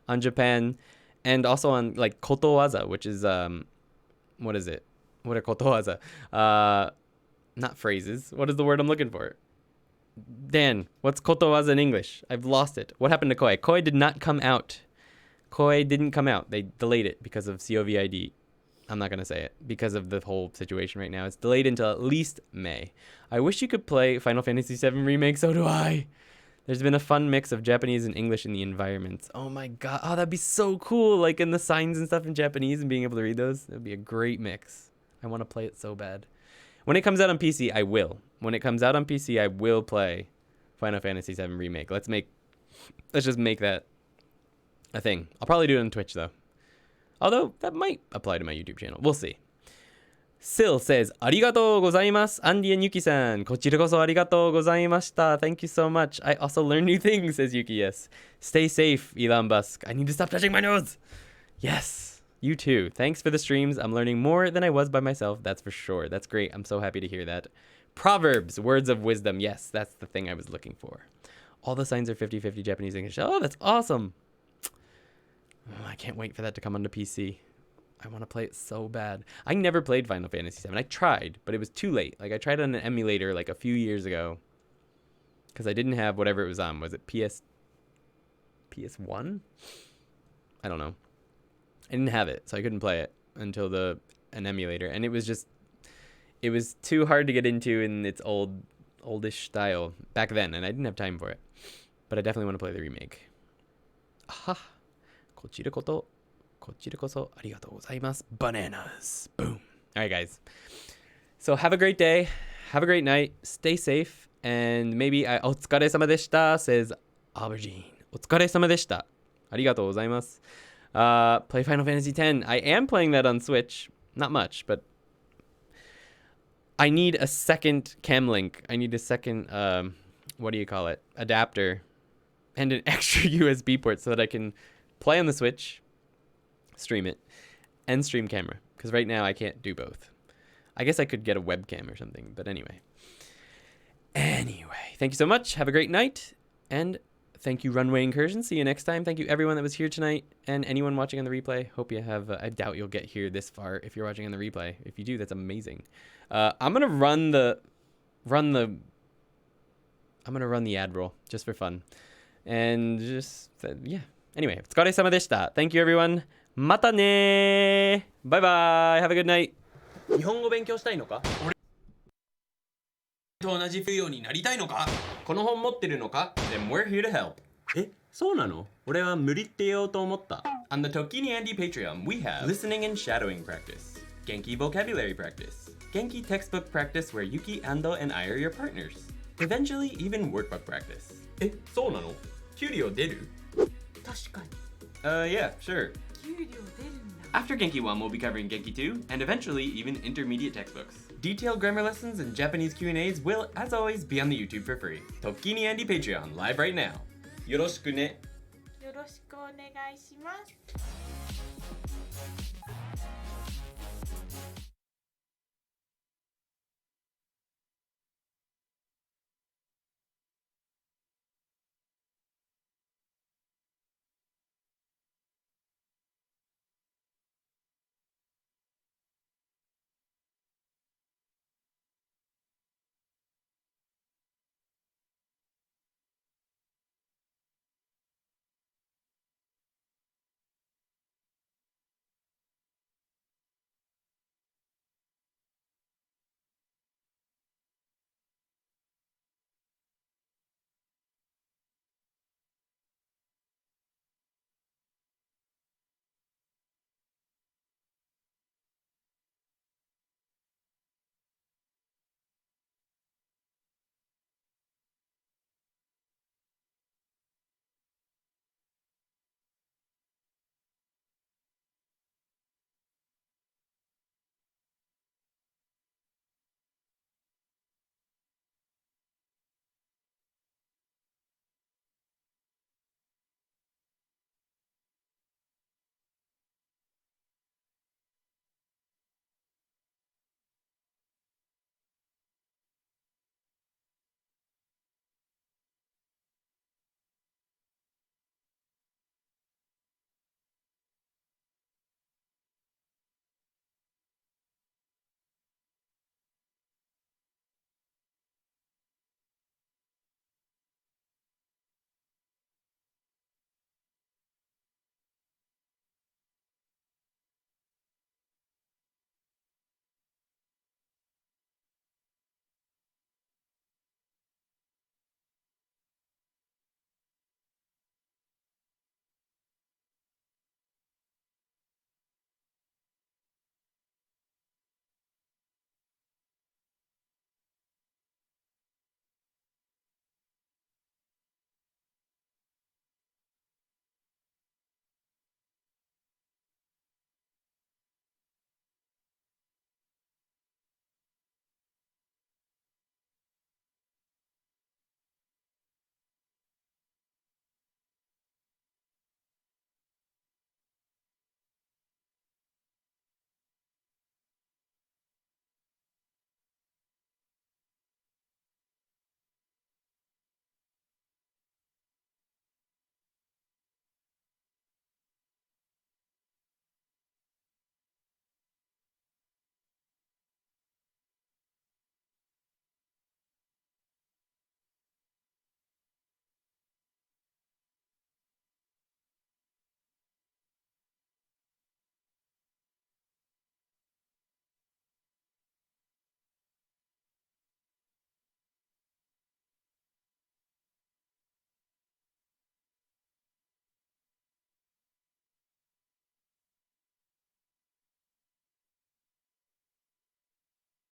on Japan and also on like kotowaza, which is what is it? What are kotowaza? Not phrases. What is the word I'm looking for? Dan, what's kotowaza in English? I've lost it. What happened to koi? Koi did not come out. Koi didn't come out. They delayed it because of COVID. I'm not going to say it because of the whole situation right now. It's delayed until at least May. I wish you could play Final Fantasy VII Remake. So do I. There's been a fun mix of Japanese and English in the environments. Oh my god. Oh, that'd be so cool. Like in the signs and stuff in Japanese and being able to read those. That'd be a great mix. I want to play it so bad. When it comes out on PC, I will. When it comes out on PC, I will play Final Fantasy VII Remake. Let's just make that a thing. I'll probably do it on Twitch though. Although that might apply to my YouTube channel. We'll see. Sil says, "Arigatou gozaimasu, Andy and Yuki-san. Kochira koso arigatou gozaimashita. Thank you so much. I also learn new things," says Yuki. Yes. Stay safe, Elon Musk. I need to stop touching my nose. Yes. You too. Thanks for the streams. I'm learning more than I was by myself. That's for sure. That's great. I'm so happy to hear that. Proverbs, words of wisdom. Yes, that's the thing I was looking for. All the signs are 50-50 Japanese English. Oh, that's awesome. Oh, I can't wait for that to come onto PC. I want to play it so bad. I never played Final Fantasy VII. I tried, but it was too late. Like I tried on an emulator like a few years ago because I didn't have whatever it was on. Was it PS1? I don't know. I didn't have it, so I couldn't play it until an emulator, and it was too hard to get into in its oldish style back then, and I didn't have time for it. But I definitely want to play the remake. Aha. Kochira koto. Kochira koso arigatou gozaimasu. Bananas. Boom. All right, guys. So have a great day. Have a great night. Stay safe. And maybe otsukare-sama deshita, says Aubergine. Otsukare-sama deshita. Arigatou gozaimasu. Play Final Fantasy X. I am playing that on Switch. Not much, but I need a second cam link. I need a second, what do you call it? Adapter. And an extra USB port so that I can play on the Switch, stream it, and stream camera. Because right now I can't do both. I guess I could get a webcam or something, but anyway. Thank you so much. Have a great night. And thank you, Runway Incursion. See you next time. Thank you, everyone that was here tonight. And anyone watching on the replay. Hope you have, I doubt you'll get here this far if you're watching on the replay. If you do, that's amazing. I'm going to run the ad roll just for fun. And just, yeah. Anyway, otsukare-sama deshita. Thank you, everyone. Mata ne. Bye bye. Have a good night. 日本語勉強したいのか？俺と同じようになりたいのか？この本持ってるのか？ Then we're here to help. え、そうなの？俺は無理って言おうと思った。On the ToKini Andy Patreon, we have listening and shadowing practice, Genki vocabulary practice, Genki textbook practice where Yuki, Ando, and I are your partners. Eventually, even workbook practice. え、そうなの？給料出る？確かに。Yeah, sure. 給料出るんだ。After Genki 1, we'll be covering Genki 2, and eventually even intermediate textbooks. Detailed grammar lessons and Japanese Q&As will, as always, be on the YouTube for free. ToKini Andy Patreon, live right now. よろしくね。よろしくお願いします。